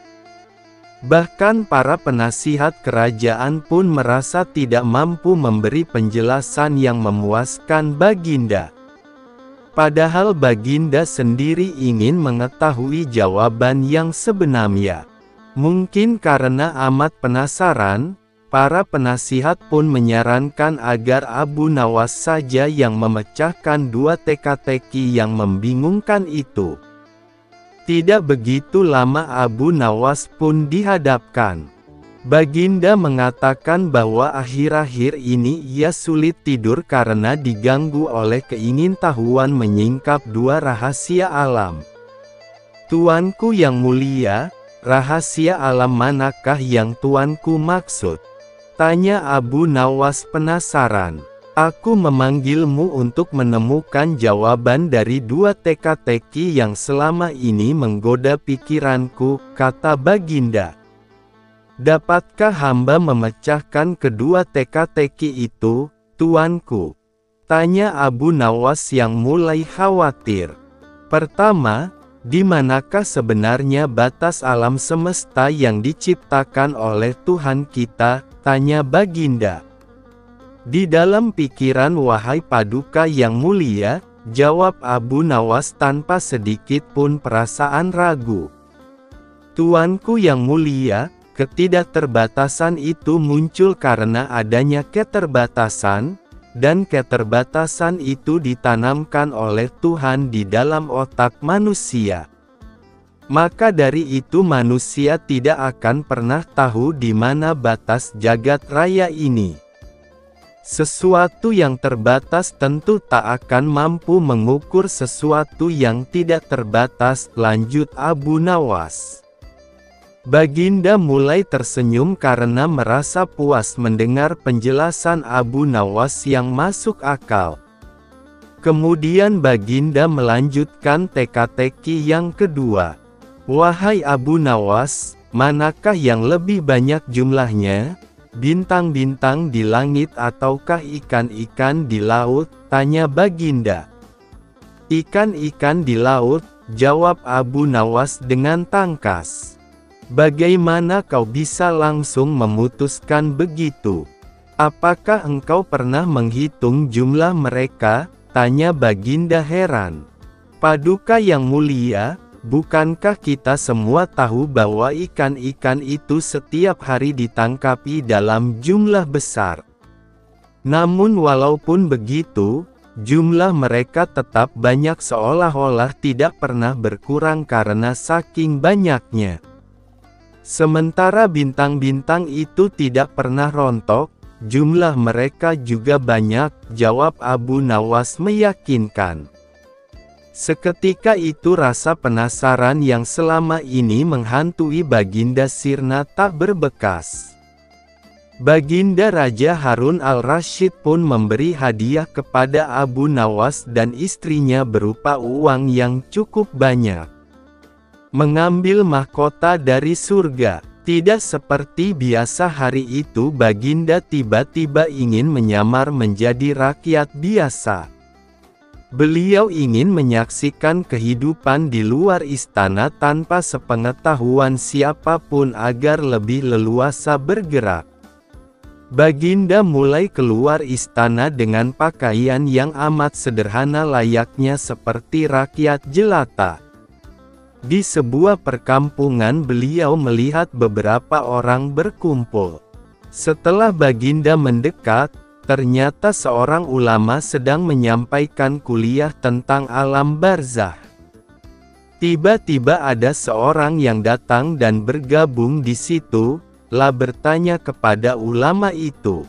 Bahkan para penasihat kerajaan pun merasa tidak mampu memberi penjelasan yang memuaskan Baginda. Padahal Baginda sendiri ingin mengetahui jawaban yang sebenarnya. Mungkin karena amat penasaran, para penasihat pun menyarankan agar Abu Nawas saja yang memecahkan dua teka-teki yang membingungkan itu. Tidak begitu lama Abu Nawas pun dihadapkan. Baginda mengatakan bahwa akhir-akhir ini ia sulit tidur karena diganggu oleh keingintahuan menyingkap dua rahasia alam. "Tuanku yang mulia, rahasia alam manakah yang tuanku maksud?" tanya Abu Nawas penasaran. "Aku memanggilmu untuk menemukan jawaban dari dua teka-teki yang selama ini menggoda pikiranku," kata Baginda. Dapatkah hamba memecahkan kedua teka-teki itu, tuanku? Tanya Abu Nawas yang mulai khawatir. Pertama, di manakah sebenarnya batas alam semesta yang diciptakan oleh Tuhan kita? Tanya Baginda. Di dalam pikiran wahai Paduka yang mulia, jawab Abu Nawas tanpa sedikit pun perasaan ragu. Tuanku yang mulia, ketidakterbatasan itu muncul karena adanya keterbatasan, dan keterbatasan itu ditanamkan oleh Tuhan di dalam otak manusia. Maka dari itu manusia tidak akan pernah tahu di mana batas jagat raya ini. Sesuatu yang terbatas tentu tak akan mampu mengukur sesuatu yang tidak terbatas, lanjut Abu Nawas. Baginda mulai tersenyum karena merasa puas mendengar penjelasan Abu Nawas yang masuk akal. Kemudian Baginda melanjutkan teka-teki yang kedua. Wahai Abu Nawas, manakah yang lebih banyak jumlahnya? Bintang-bintang di langit ataukah ikan-ikan di laut? Tanya Baginda. Ikan-ikan di laut, jawab Abu Nawas dengan tangkas. Bagaimana kau bisa langsung memutuskan begitu? Apakah engkau pernah menghitung jumlah mereka? Tanya Baginda heran. Paduka yang mulia, bukankah kita semua tahu bahwa ikan-ikan itu setiap hari ditangkapi dalam jumlah besar? Namun walaupun begitu, jumlah mereka tetap banyak seolah-olah tidak pernah berkurang karena saking banyaknya. Sementara bintang-bintang itu tidak pernah rontok, jumlah mereka juga banyak, jawab Abu Nawas meyakinkan. Seketika itu rasa penasaran yang selama ini menghantui Baginda sirna tak berbekas. Baginda Raja Harun al-Rasyid pun memberi hadiah kepada Abu Nawas dan istrinya berupa uang yang cukup banyak. Mengambil mahkota dari surga. Tidak seperti biasa hari itu Baginda tiba-tiba ingin menyamar menjadi rakyat biasa. Beliau ingin menyaksikan kehidupan di luar istana tanpa sepengetahuan siapapun agar lebih leluasa bergerak. Baginda mulai keluar istana dengan pakaian yang amat sederhana layaknya seperti rakyat jelata. Di sebuah perkampungan beliau melihat beberapa orang berkumpul. Setelah Baginda mendekat, ternyata seorang ulama sedang menyampaikan kuliah tentang alam barzah. Tiba-tiba ada seorang yang datang dan bergabung di situ, bertanya kepada ulama itu.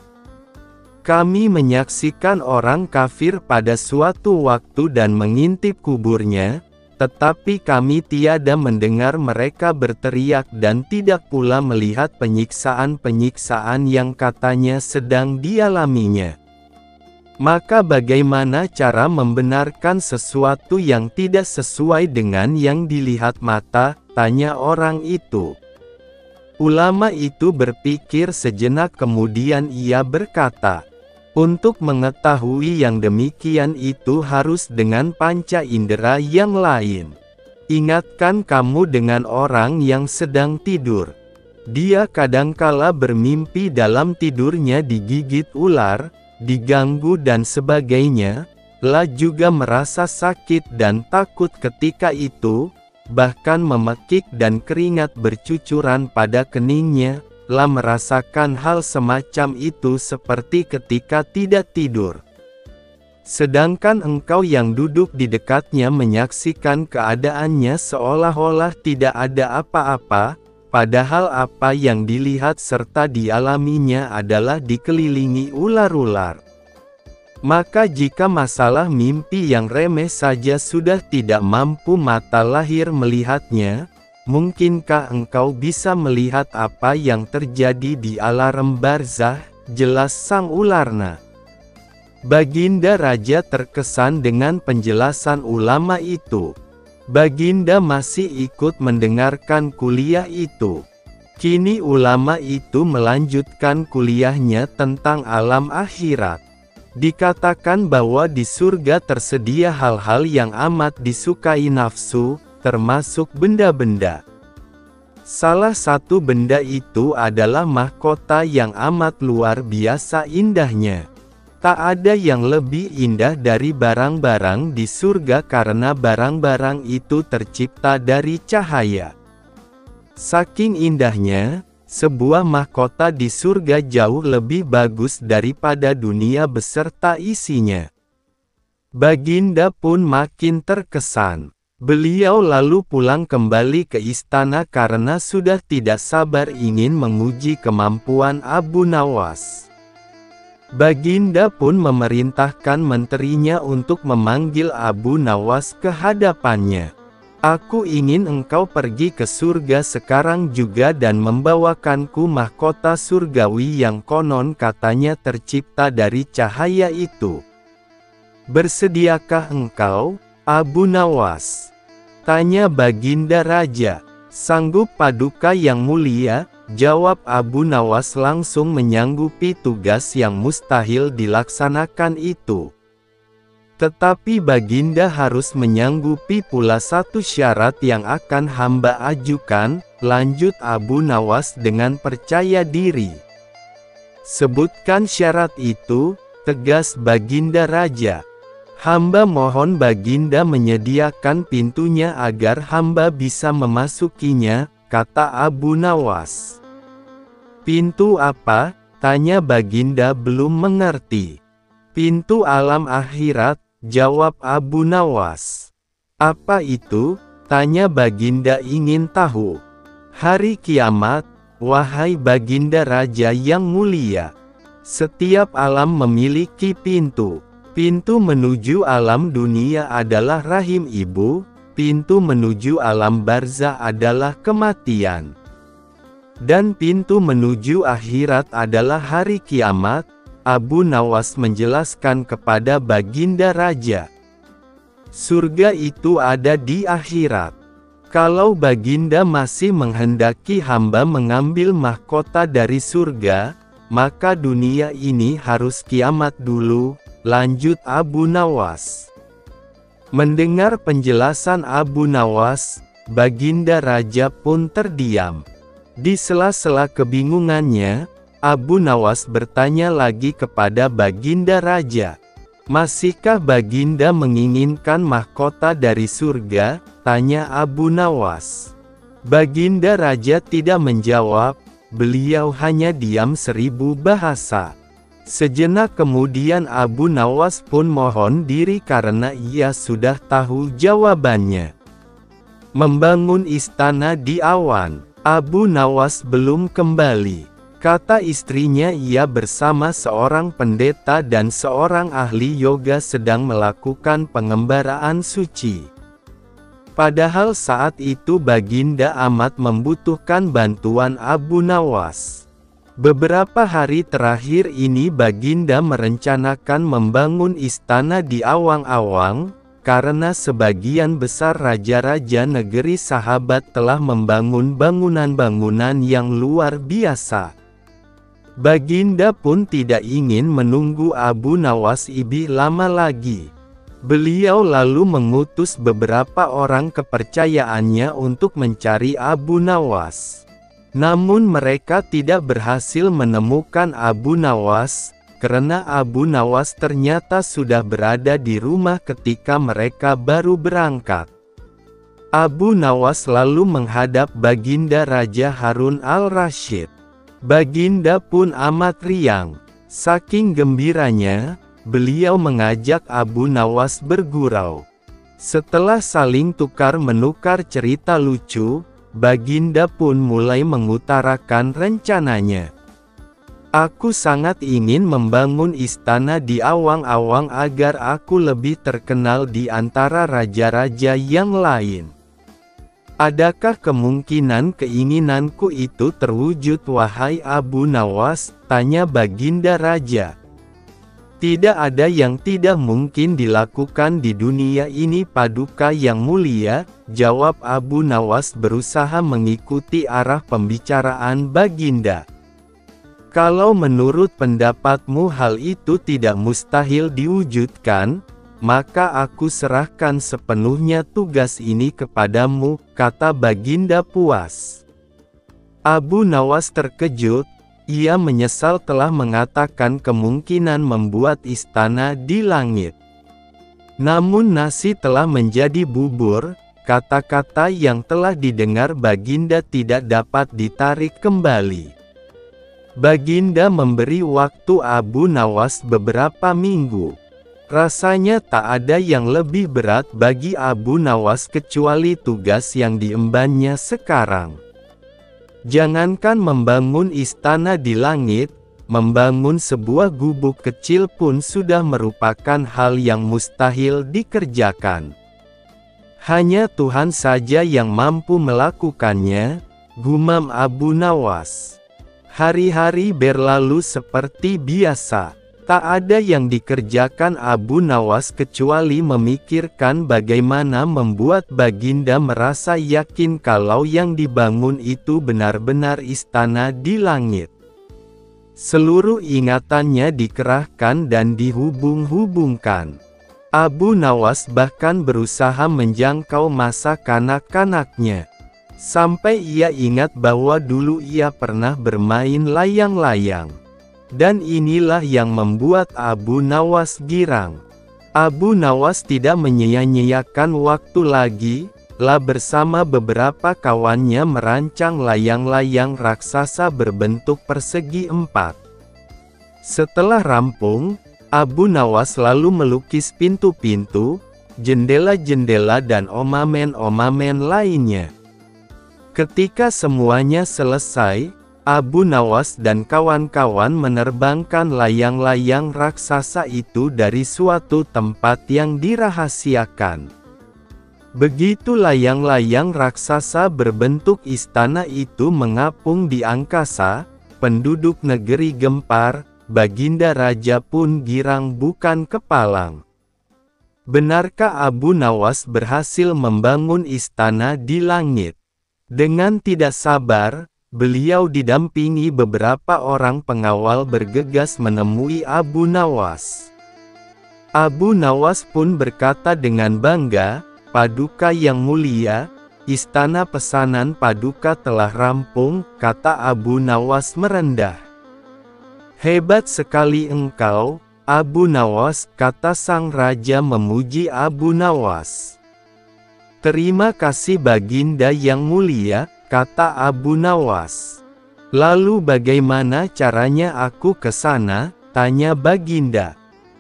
Kami menyaksikan orang kafir pada suatu waktu dan mengintip kuburnya, tetapi kami tiada mendengar mereka berteriak dan tidak pula melihat penyiksaan-penyiksaan yang katanya sedang dialaminya. Maka bagaimana cara membenarkan sesuatu yang tidak sesuai dengan yang dilihat mata? Tanya orang itu. Ulama itu berpikir sejenak kemudian ia berkata, untuk mengetahui yang demikian itu harus dengan panca indera yang lain. Ingatkan kamu dengan orang yang sedang tidur. Dia kadangkala bermimpi dalam tidurnya digigit ular, diganggu dan sebagainya, juga merasa sakit dan takut ketika itu, bahkan memekik dan keringat bercucuran pada keningnya, merasakan hal semacam itu seperti ketika tidak tidur. Sedangkan engkau yang duduk di dekatnya menyaksikan keadaannya seolah-olah tidak ada apa-apa, padahal apa yang dilihat serta dialaminya adalah dikelilingi ular-ular. Maka jika masalah mimpi yang remeh saja sudah tidak mampu mata lahir melihatnya, mungkinkah engkau bisa melihat apa yang terjadi di alam barzah? Jelas sang ularna. Baginda Raja terkesan dengan penjelasan ulama itu. Baginda masih ikut mendengarkan kuliah itu. Kini ulama itu melanjutkan kuliahnya tentang alam akhirat. Dikatakan bahwa di surga tersedia hal-hal yang amat disukai nafsu, termasuk benda-benda. Salah satu benda itu adalah mahkota yang amat luar biasa indahnya. Tak ada yang lebih indah dari barang-barang di surga karena barang-barang itu tercipta dari cahaya. Saking indahnya, sebuah mahkota di surga jauh lebih bagus daripada dunia beserta isinya. Baginda pun makin terkesan. Beliau lalu pulang kembali ke istana karena sudah tidak sabar ingin menguji kemampuan Abu Nawas. Baginda pun memerintahkan menterinya untuk memanggil Abu Nawas ke hadapannya. Aku ingin engkau pergi ke surga sekarang juga dan membawakanku mahkota surgawi yang konon katanya tercipta dari cahaya itu. Bersediakah engkau, Abu Nawas? Tanya Baginda Raja. Sanggup Paduka yang mulia, jawab Abu Nawas langsung menyanggupi tugas yang mustahil dilaksanakan itu. Tetapi Baginda harus menyanggupi pula satu syarat yang akan hamba ajukan, lanjut Abu Nawas dengan percaya diri. Sebutkan syarat itu, tegas Baginda Raja. Hamba mohon Baginda menyediakan pintunya agar hamba bisa memasukinya, kata Abu Nawas. Pintu apa? Tanya Baginda belum mengerti. Pintu alam akhirat, jawab Abu Nawas. Apa itu? Tanya Baginda ingin tahu. Hari kiamat, wahai Baginda Raja yang mulia. Setiap alam memiliki pintu. Pintu menuju alam dunia adalah rahim ibu, pintu menuju alam barzah adalah kematian. Dan pintu menuju akhirat adalah hari kiamat. Abu Nawas menjelaskan kepada Baginda Raja. Surga itu ada di akhirat. Kalau Baginda masih menghendaki hamba mengambil mahkota dari surga, maka dunia ini harus kiamat dulu, lanjut Abu Nawas. Mendengar penjelasan Abu Nawas, Baginda Raja pun terdiam. Di sela-sela kebingungannya, Abu Nawas bertanya lagi kepada Baginda Raja. Masihkah Baginda menginginkan mahkota dari surga? Tanya Abu Nawas. Baginda Raja tidak menjawab, beliau hanya diam 1000 bahasa. Sejenak kemudian Abu Nawas pun mohon diri karena ia sudah tahu jawabannya. Membangun istana di awan. Abu Nawas belum kembali. Kata istrinya ia bersama seorang pendeta dan seorang ahli yoga sedang melakukan pengembaraan suci. Padahal saat itu Baginda amat membutuhkan bantuan Abu Nawas. Beberapa hari terakhir ini Baginda merencanakan membangun istana di awang-awang, karena sebagian besar raja-raja negeri sahabat telah membangun bangunan-bangunan yang luar biasa. Baginda pun tidak ingin menunggu Abu Nawas lebih lama lagi. Beliau lalu mengutus beberapa orang kepercayaannya untuk mencari Abu Nawas. Namun mereka tidak berhasil menemukan Abu Nawas, karena Abu Nawas ternyata sudah berada di rumah ketika mereka baru berangkat. Abu Nawas lalu menghadap Baginda Raja Harun al-Rasyid. Baginda pun amat riang. Saking gembiranya, beliau mengajak Abu Nawas bergurau. Setelah saling tukar-menukar cerita lucu, Baginda pun mulai mengutarakan rencananya. Aku sangat ingin membangun istana di awang-awang agar aku lebih terkenal di antara raja-raja yang lain. Adakah kemungkinan keinginanku itu terwujud wahai Abu Nawas? Tanya Baginda Raja. Tidak ada yang tidak mungkin dilakukan di dunia ini Paduka yang mulia, jawab Abu Nawas berusaha mengikuti arah pembicaraan Baginda. Kalau menurut pendapatmu hal itu tidak mustahil diwujudkan, maka aku serahkan sepenuhnya tugas ini kepadamu, kata Baginda puas. Abu Nawas terkejut. Ia menyesal telah mengatakan kemungkinan membuat istana di langit. Namun nasi telah menjadi bubur, kata-kata yang telah didengar Baginda tidak dapat ditarik kembali. Baginda memberi waktu Abu Nawas beberapa minggu. Rasanya tak ada yang lebih berat bagi Abu Nawas kecuali tugas yang diembannya sekarang. Jangankan membangun istana di langit, membangun sebuah gubuk kecil pun sudah merupakan hal yang mustahil dikerjakan. Hanya Tuhan saja yang mampu melakukannya, gumam Abu Nawas. Hari-hari berlalu seperti biasa. Tak ada yang dikerjakan Abu Nawas kecuali memikirkan bagaimana membuat Baginda merasa yakin kalau yang dibangun itu benar-benar istana di langit. Seluruh ingatannya dikerahkan dan dihubung-hubungkan. Abu Nawas bahkan berusaha menjangkau masa kanak-kanaknya. Sampai ia ingat bahwa dulu ia pernah bermain layang-layang. Dan inilah yang membuat Abu Nawas girang. Abu Nawas tidak menyia-nyiakan waktu lagi, bersama beberapa kawannya merancang layang-layang raksasa berbentuk persegi 4. Setelah rampung, Abu Nawas lalu melukis pintu-pintu, jendela-jendela dan omamen-omamen lainnya. Ketika semuanya selesai, Abu Nawas dan kawan-kawan menerbangkan layang-layang raksasa itu dari suatu tempat yang dirahasiakan. Begitu layang-layang raksasa berbentuk istana itu mengapung di angkasa, penduduk negeri gempar, Baginda Raja pun girang bukan kepalang. Benarkah Abu Nawas berhasil membangun istana di langit? Dengan tidak sabar, beliau didampingi beberapa orang pengawal bergegas menemui Abu Nawas. Abu Nawas pun berkata dengan bangga, Paduka yang mulia, istana pesanan Paduka telah rampung, kata Abu Nawas merendah. Hebat sekali engkau, Abu Nawas, kata sang raja memuji Abu Nawas. Terima kasih Baginda yang mulia, kata Abu Nawas. Lalu bagaimana caranya aku ke sana? Tanya Baginda.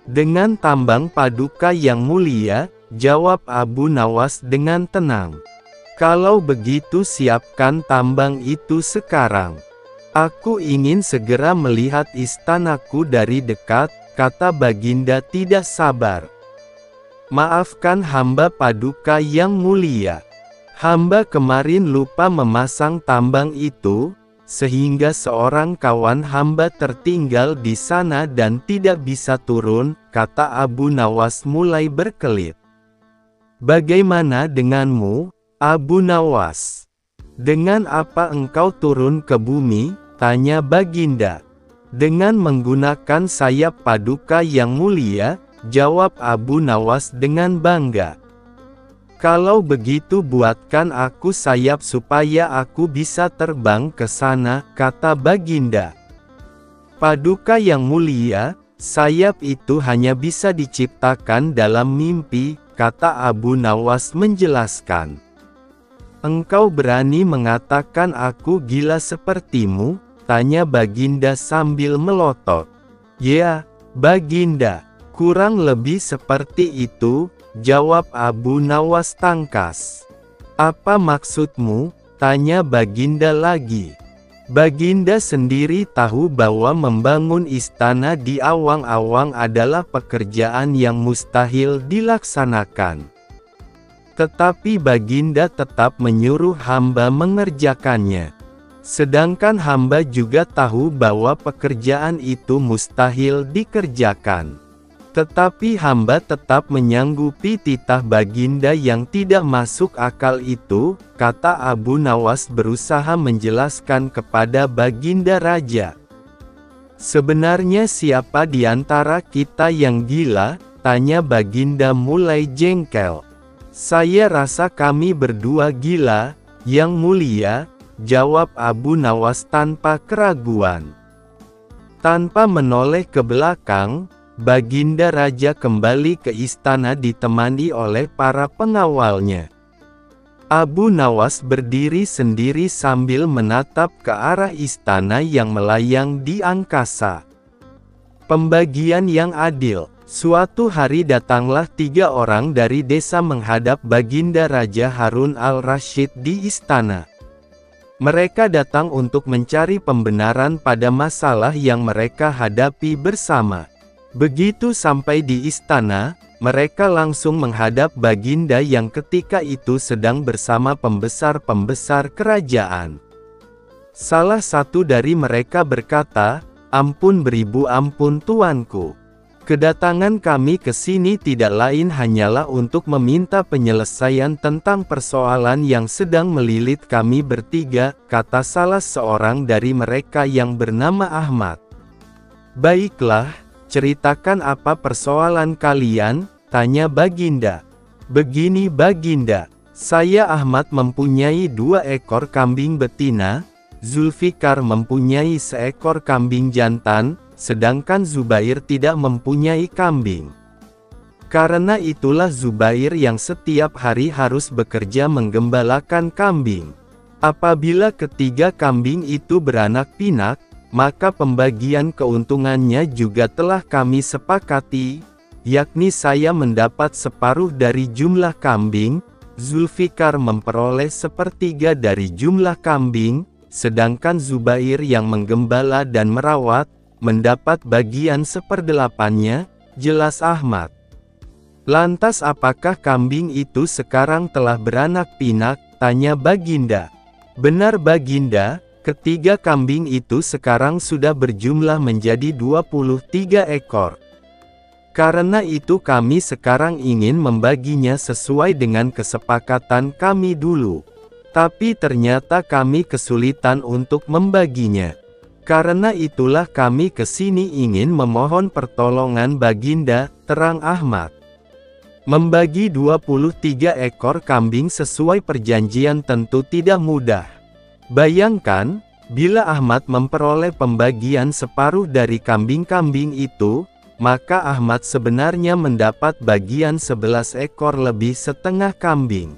Dengan tambang Paduka yang mulia, jawab Abu Nawas dengan tenang. Kalau begitu siapkan tambang itu sekarang. Aku ingin segera melihat istanaku dari dekat, kata Baginda tidak sabar. Maafkan hamba Paduka yang mulia. Hamba kemarin lupa memasang tambang itu, sehingga seorang kawan hamba tertinggal di sana dan tidak bisa turun, kata Abu Nawas mulai berkelit. Bagaimana denganmu, Abu Nawas? Dengan apa engkau turun ke bumi? Tanya Baginda. Dengan menggunakan sayap Paduka yang mulia, jawab Abu Nawas dengan bangga. Kalau begitu buatkan aku sayap supaya aku bisa terbang ke sana, kata Baginda. Paduka yang mulia, sayap itu hanya bisa diciptakan dalam mimpi, kata Abu Nawas menjelaskan. Engkau berani mengatakan aku gila sepertimu? Tanya Baginda sambil melotot. Ya, Baginda, kurang lebih seperti itu, jawab Abu Nawas tangkas. Apa maksudmu? Tanya Baginda lagi. Baginda sendiri tahu bahwa membangun istana di awang-awang adalah pekerjaan yang mustahil dilaksanakan. Tetapi Baginda tetap menyuruh hamba mengerjakannya. Sedangkan hamba juga tahu bahwa pekerjaan itu mustahil dikerjakan. Tetapi hamba tetap menyanggupi titah Baginda yang tidak masuk akal itu, kata Abu Nawas berusaha menjelaskan kepada Baginda Raja. Sebenarnya siapa di antara kita yang gila? Tanya Baginda mulai jengkel. Saya rasa kami berdua gila, Yang Mulia, jawab Abu Nawas tanpa keraguan. Tanpa menoleh ke belakang, Baginda Raja kembali ke istana ditemani oleh para pengawalnya. Abu Nawas berdiri sendiri sambil menatap ke arah istana yang melayang di angkasa. Pembagian yang adil. Suatu hari datanglah 3 orang dari desa menghadap Baginda Raja Harun al-Rasyid di istana. Mereka datang untuk mencari pembenaran pada masalah yang mereka hadapi bersama. Begitu sampai di istana, mereka langsung menghadap Baginda yang ketika itu sedang bersama pembesar-pembesar kerajaan. Salah satu dari mereka berkata, "Ampun beribu ampun tuanku. Kedatangan kami ke sini tidak lain hanyalah untuk meminta penyelesaian tentang persoalan yang sedang melilit kami bertiga," kata salah seorang dari mereka yang bernama Ahmad. "Baiklah, ceritakan apa persoalan kalian?" tanya Baginda. "Begini Baginda, saya Ahmad mempunyai 2 ekor kambing betina, Zulfikar mempunyai seekor kambing jantan, sedangkan Zubair tidak mempunyai kambing. Karena itulah Zubair yang setiap hari harus bekerja menggembalakan kambing. Apabila ketiga kambing itu beranak pinak, maka pembagian keuntungannya juga telah kami sepakati, yakni saya mendapat separuh dari jumlah kambing, Zulfikar memperoleh 1/3 dari jumlah kambing, sedangkan Zubair yang menggembala dan merawat, mendapat bagian 1/8-nya, jelas Ahmad. "Lantas apakah kambing itu sekarang telah beranak pinak?" tanya Baginda. "Benar Baginda, ketiga kambing itu sekarang sudah berjumlah menjadi 23 ekor. Karena itu kami sekarang ingin membaginya sesuai dengan kesepakatan kami dulu. Tapi ternyata kami kesulitan untuk membaginya. Karena itulah kami kesini ingin memohon pertolongan Baginda," terang Ahmad. Membagi 23 ekor kambing sesuai perjanjian tentu tidak mudah. Bayangkan, bila Ahmad memperoleh pembagian separuh dari kambing-kambing itu, maka Ahmad sebenarnya mendapat bagian 11 ekor lebih setengah kambing.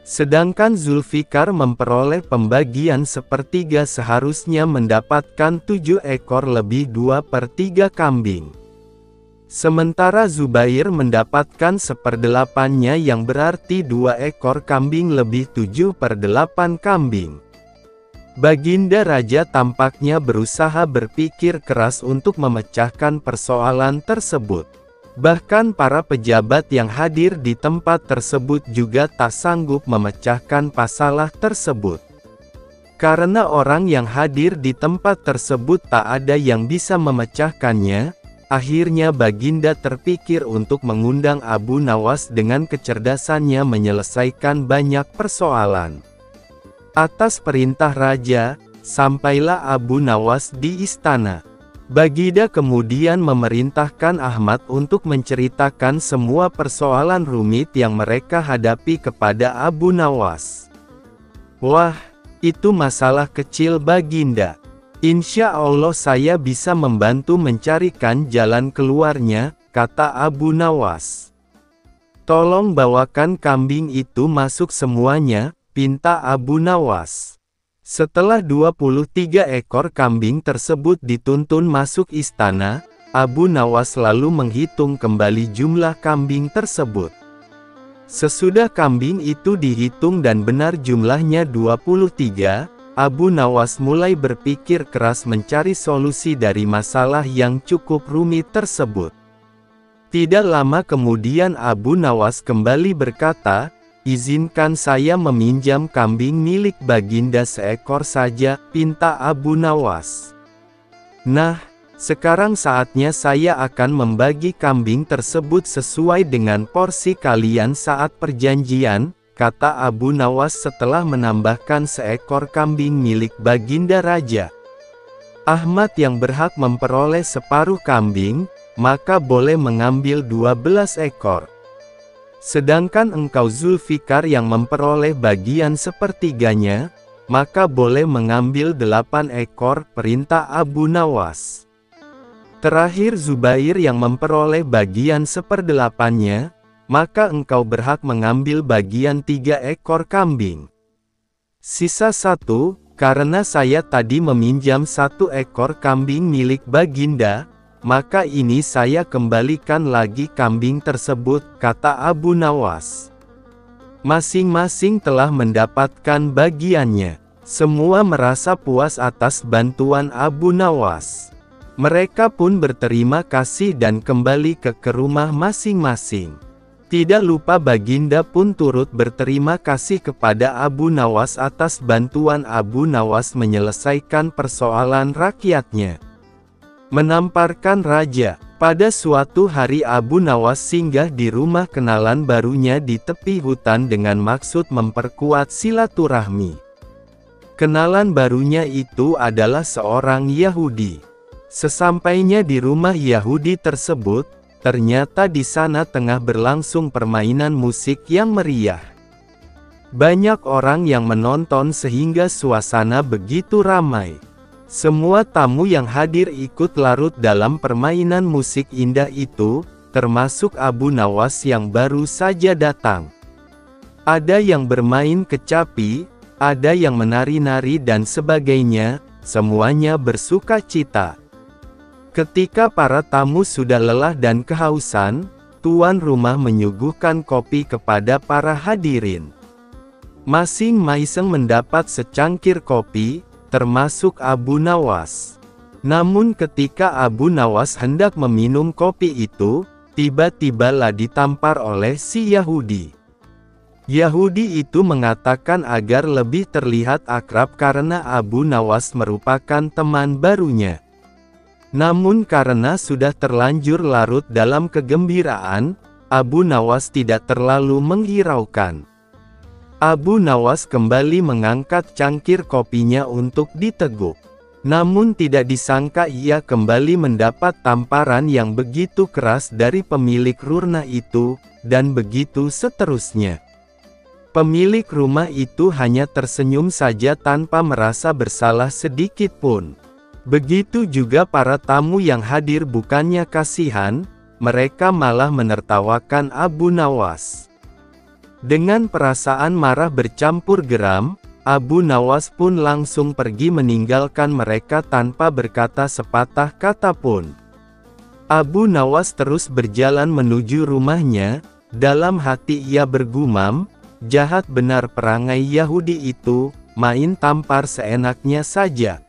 Sedangkan Zulfikar memperoleh pembagian 1/3 seharusnya mendapatkan 7 ekor lebih 2/3 kambing. Sementara Zubair mendapatkan 1/8-nya yang berarti 2 ekor kambing lebih 7/8 kambing. Baginda Raja tampaknya berusaha berpikir keras untuk memecahkan persoalan tersebut. Bahkan para pejabat yang hadir di tempat tersebut juga tak sanggup memecahkan masalah tersebut. Karena orang yang hadir di tempat tersebut tak ada yang bisa memecahkannya, akhirnya Baginda terpikir untuk mengundang Abu Nawas dengan kecerdasannya menyelesaikan banyak persoalan. Atas perintah raja, sampailah Abu Nawas di istana. Baginda kemudian memerintahkan Ahmad untuk menceritakan semua persoalan rumit yang mereka hadapi kepada Abu Nawas. "Wah, itu masalah kecil Baginda. Insya Allah saya bisa membantu mencarikan jalan keluarnya," kata Abu Nawas. "Tolong bawakan kambing itu masuk semuanya," pinta Abu Nawas. Setelah 23 ekor kambing tersebut dituntun masuk istana, Abu Nawas lalu menghitung kembali jumlah kambing tersebut. Sesudah kambing itu dihitung dan benar jumlahnya 23, Abu Nawas mulai berpikir keras mencari solusi dari masalah yang cukup rumit tersebut. Tidak lama kemudian Abu Nawas kembali berkata, "Izinkan saya meminjam kambing milik Baginda seekor saja," pinta Abu Nawas. "Nah, Sekarang saatnya saya akan membagi kambing tersebut sesuai dengan porsi kalian saat perjanjian, kata Abu Nawas setelah menambahkan seekor kambing milik Baginda Raja. Ahmad yang berhak memperoleh separuh kambing, maka boleh mengambil 12 ekor. Sedangkan engkau Zulfikar yang memperoleh bagian sepertiganya, maka boleh mengambil 8 ekor, perintah Abu Nawas. Terakhir Zubair yang memperoleh bagian seperdelapannya, maka engkau berhak mengambil bagian 3 ekor kambing. Sisa 1, karena saya tadi meminjam 1 ekor kambing milik Baginda, maka ini saya kembalikan lagi kambing tersebut, kata Abu Nawas. Masing-masing telah mendapatkan bagiannya. Semua merasa puas atas bantuan Abu Nawas. Mereka pun berterima kasih dan kembali ke rumah masing-masing. Tidak lupa Baginda pun turut berterima kasih kepada Abu Nawas atas bantuan Abu Nawas menyelesaikan persoalan rakyatnya. Menamparkan raja. Pada suatu hari Abu Nawas singgah di rumah kenalan barunya di tepi hutan dengan maksud memperkuat silaturahmi. Kenalan barunya itu adalah seorang Yahudi. Sesampainya di rumah Yahudi tersebut, ternyata di sana tengah berlangsung permainan musik yang meriah. Banyak orang yang menonton sehingga suasana begitu ramai. Semua tamu yang hadir ikut larut dalam permainan musik indah itu, termasuk Abu Nawas yang baru saja datang. Ada yang bermain kecapi, ada yang menari-nari dan sebagainya, semuanya bersuka cita. Ketika para tamu sudah lelah dan kehausan, tuan rumah menyuguhkan kopi kepada para hadirin. Masing-masing mendapat secangkir kopi, termasuk Abu Nawas. Namun ketika Abu Nawas hendak meminum kopi itu, tiba-tibalah ditampar oleh si Yahudi. Yahudi itu mengatakan agar lebih terlihat akrab karena Abu Nawas merupakan teman barunya. Namun karena sudah terlanjur larut dalam kegembiraan, Abu Nawas tidak terlalu menghiraukan. Abu Nawas kembali mengangkat cangkir kopinya untuk diteguk. Namun tidak disangka ia kembali mendapat tamparan yang begitu keras dari pemilik rumah itu, dan begitu seterusnya. Pemilik rumah itu hanya tersenyum saja tanpa merasa bersalah sedikit pun. Begitu juga para tamu yang hadir, bukannya kasihan, mereka malah menertawakan Abu Nawas. Dengan perasaan marah bercampur geram, Abu Nawas pun langsung pergi meninggalkan mereka tanpa berkata sepatah kata pun. Abu Nawas terus berjalan menuju rumahnya, dalam hati ia bergumam, jahat benar perangai Yahudi itu, main tampar seenaknya saja.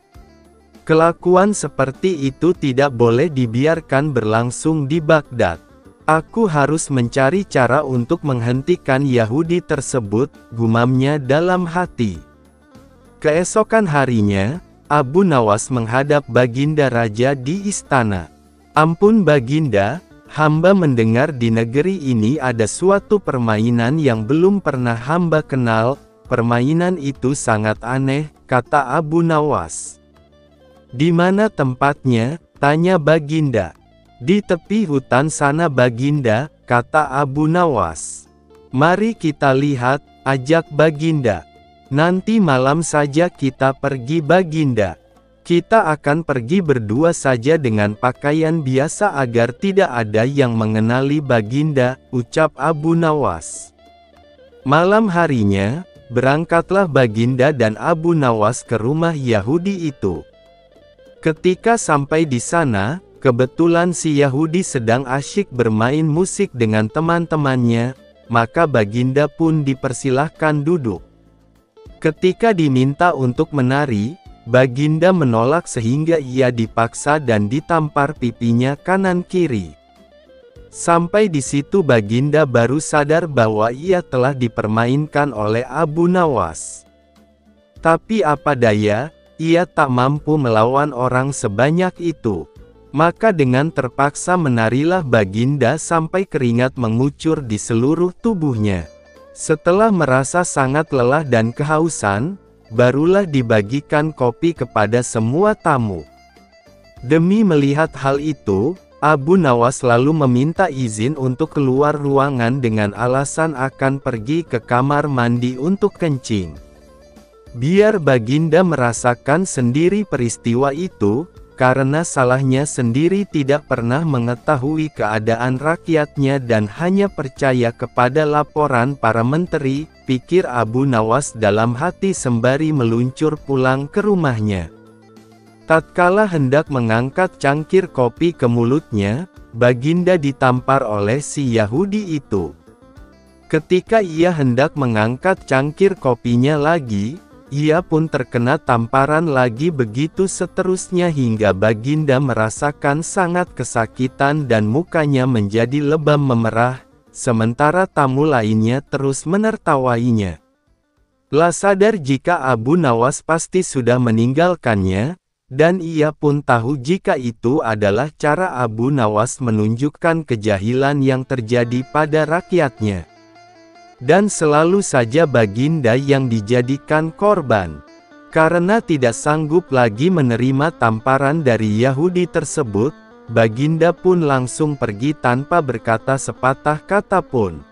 Kelakuan seperti itu tidak boleh dibiarkan berlangsung di Baghdad. Aku harus mencari cara untuk menghentikan Yahudi tersebut, gumamnya dalam hati. Keesokan harinya, Abu Nawas menghadap Baginda Raja di istana. Ampun Baginda, hamba mendengar di negeri ini ada suatu permainan yang belum pernah hamba kenal. Permainan itu sangat aneh, kata Abu Nawas. Di mana tempatnya? Tanya Baginda. Di tepi hutan sana Baginda, kata Abu Nawas. Mari kita lihat, ajak Baginda. Nanti malam saja kita pergi Baginda. Kita akan pergi berdua saja dengan pakaian biasa agar tidak ada yang mengenali Baginda, ucap Abu Nawas. Malam harinya, berangkatlah Baginda dan Abu Nawas ke rumah Yahudi itu. Ketika sampai di sana, kebetulan si Yahudi sedang asyik bermain musik dengan teman-temannya, maka Baginda pun dipersilahkan duduk. Ketika diminta untuk menari, Baginda menolak sehingga ia dipaksa dan ditampar pipinya kanan-kiri. Sampai di situ Baginda baru sadar bahwa ia telah dipermainkan oleh Abu Nawas. Tapi apa daya, ia tak mampu melawan orang sebanyak itu. Maka dengan terpaksa menarilah Baginda sampai keringat mengucur di seluruh tubuhnya. Setelah merasa sangat lelah dan kehausan, barulah dibagikan kopi kepada semua tamu. Demi melihat hal itu, Abu Nawas lalu meminta izin untuk keluar ruangan dengan alasan akan pergi ke kamar mandi untuk kencing. Biar Baginda merasakan sendiri peristiwa itu, karena salahnya sendiri tidak pernah mengetahui keadaan rakyatnya dan hanya percaya kepada laporan para menteri, pikir Abu Nawas dalam hati sembari meluncur pulang ke rumahnya. Tatkala hendak mengangkat cangkir kopi ke mulutnya, Baginda ditampar oleh si Yahudi itu. Ketika ia hendak mengangkat cangkir kopinya lagi, ia pun terkena tamparan lagi, begitu seterusnya hingga Baginda merasakan sangat kesakitan dan mukanya menjadi lebam memerah, sementara tamu lainnya terus menertawainya. Lah sadar jika Abu Nawas pasti sudah meninggalkannya, dan ia pun tahu jika itu adalah cara Abu Nawas menunjukkan kejahilan yang terjadi pada rakyatnya. Dan selalu saja Baginda yang dijadikan korban. Karena tidak sanggup lagi menerima tamparan dari Yahudi tersebut, Baginda pun langsung pergi tanpa berkata sepatah kata pun.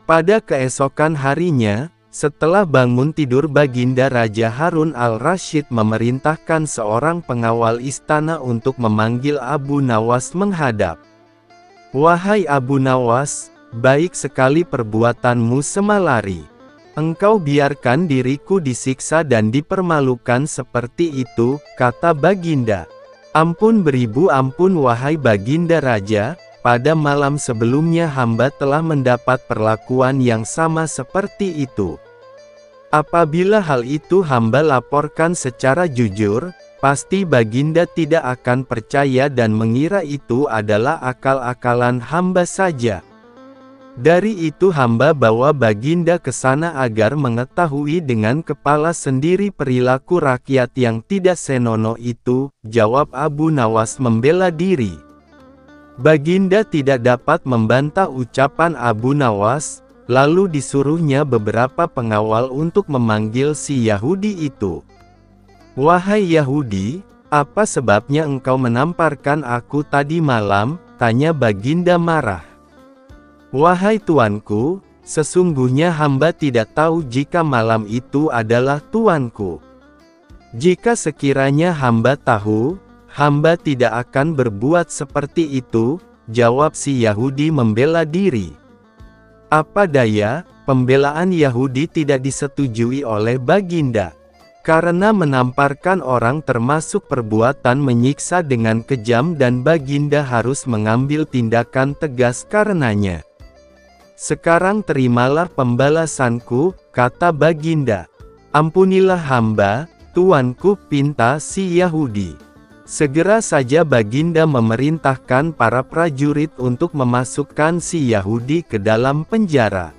Pada keesokan harinya, setelah bangun tidur Baginda, Raja Harun al-Rasyid memerintahkan seorang pengawal istana untuk memanggil Abu Nawas menghadap. "Wahai Abu Nawas, baik sekali perbuatanmu semalari. Engkau biarkan diriku disiksa dan dipermalukan seperti itu," kata Baginda. "Ampun beribu ampun wahai Baginda Raja, pada malam sebelumnya hamba telah mendapat perlakuan yang sama seperti itu. Apabila hal itu hamba laporkan secara jujur, pasti Baginda tidak akan percaya dan mengira itu adalah akal-akalan hamba saja. Dari itu hamba bawa Baginda ke sana agar mengetahui dengan kepala sendiri perilaku rakyat yang tidak senonoh itu," jawab Abu Nawas membela diri. Baginda tidak dapat membantah ucapan Abu Nawas, lalu disuruhnya beberapa pengawal untuk memanggil si Yahudi itu. "Wahai Yahudi, apa sebabnya engkau menamparkan aku tadi malam?" tanya Baginda marah. "Wahai tuanku, sesungguhnya hamba tidak tahu jika malam itu adalah tuanku. Jika sekiranya hamba tahu, hamba tidak akan berbuat seperti itu," jawab si Yahudi membela diri. Apa daya, pembelaan Yahudi tidak disetujui oleh Baginda. Karena menamparkan orang termasuk perbuatan menyiksa dengan kejam dan Baginda harus mengambil tindakan tegas karenanya. "Sekarang terimalah pembalasanku," kata Baginda. "Ampunilah hamba, tuanku," pinta si Yahudi. Segera saja Baginda memerintahkan para prajurit untuk memasukkan si Yahudi ke dalam penjara.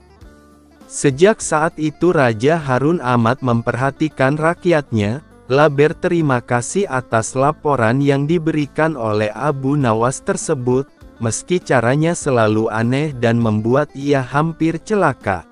Sejak saat itu Raja Harun amat memperhatikan rakyatnya, berterima kasih atas laporan yang diberikan oleh Abu Nawas tersebut, meski caranya selalu aneh dan membuat ia hampir celaka.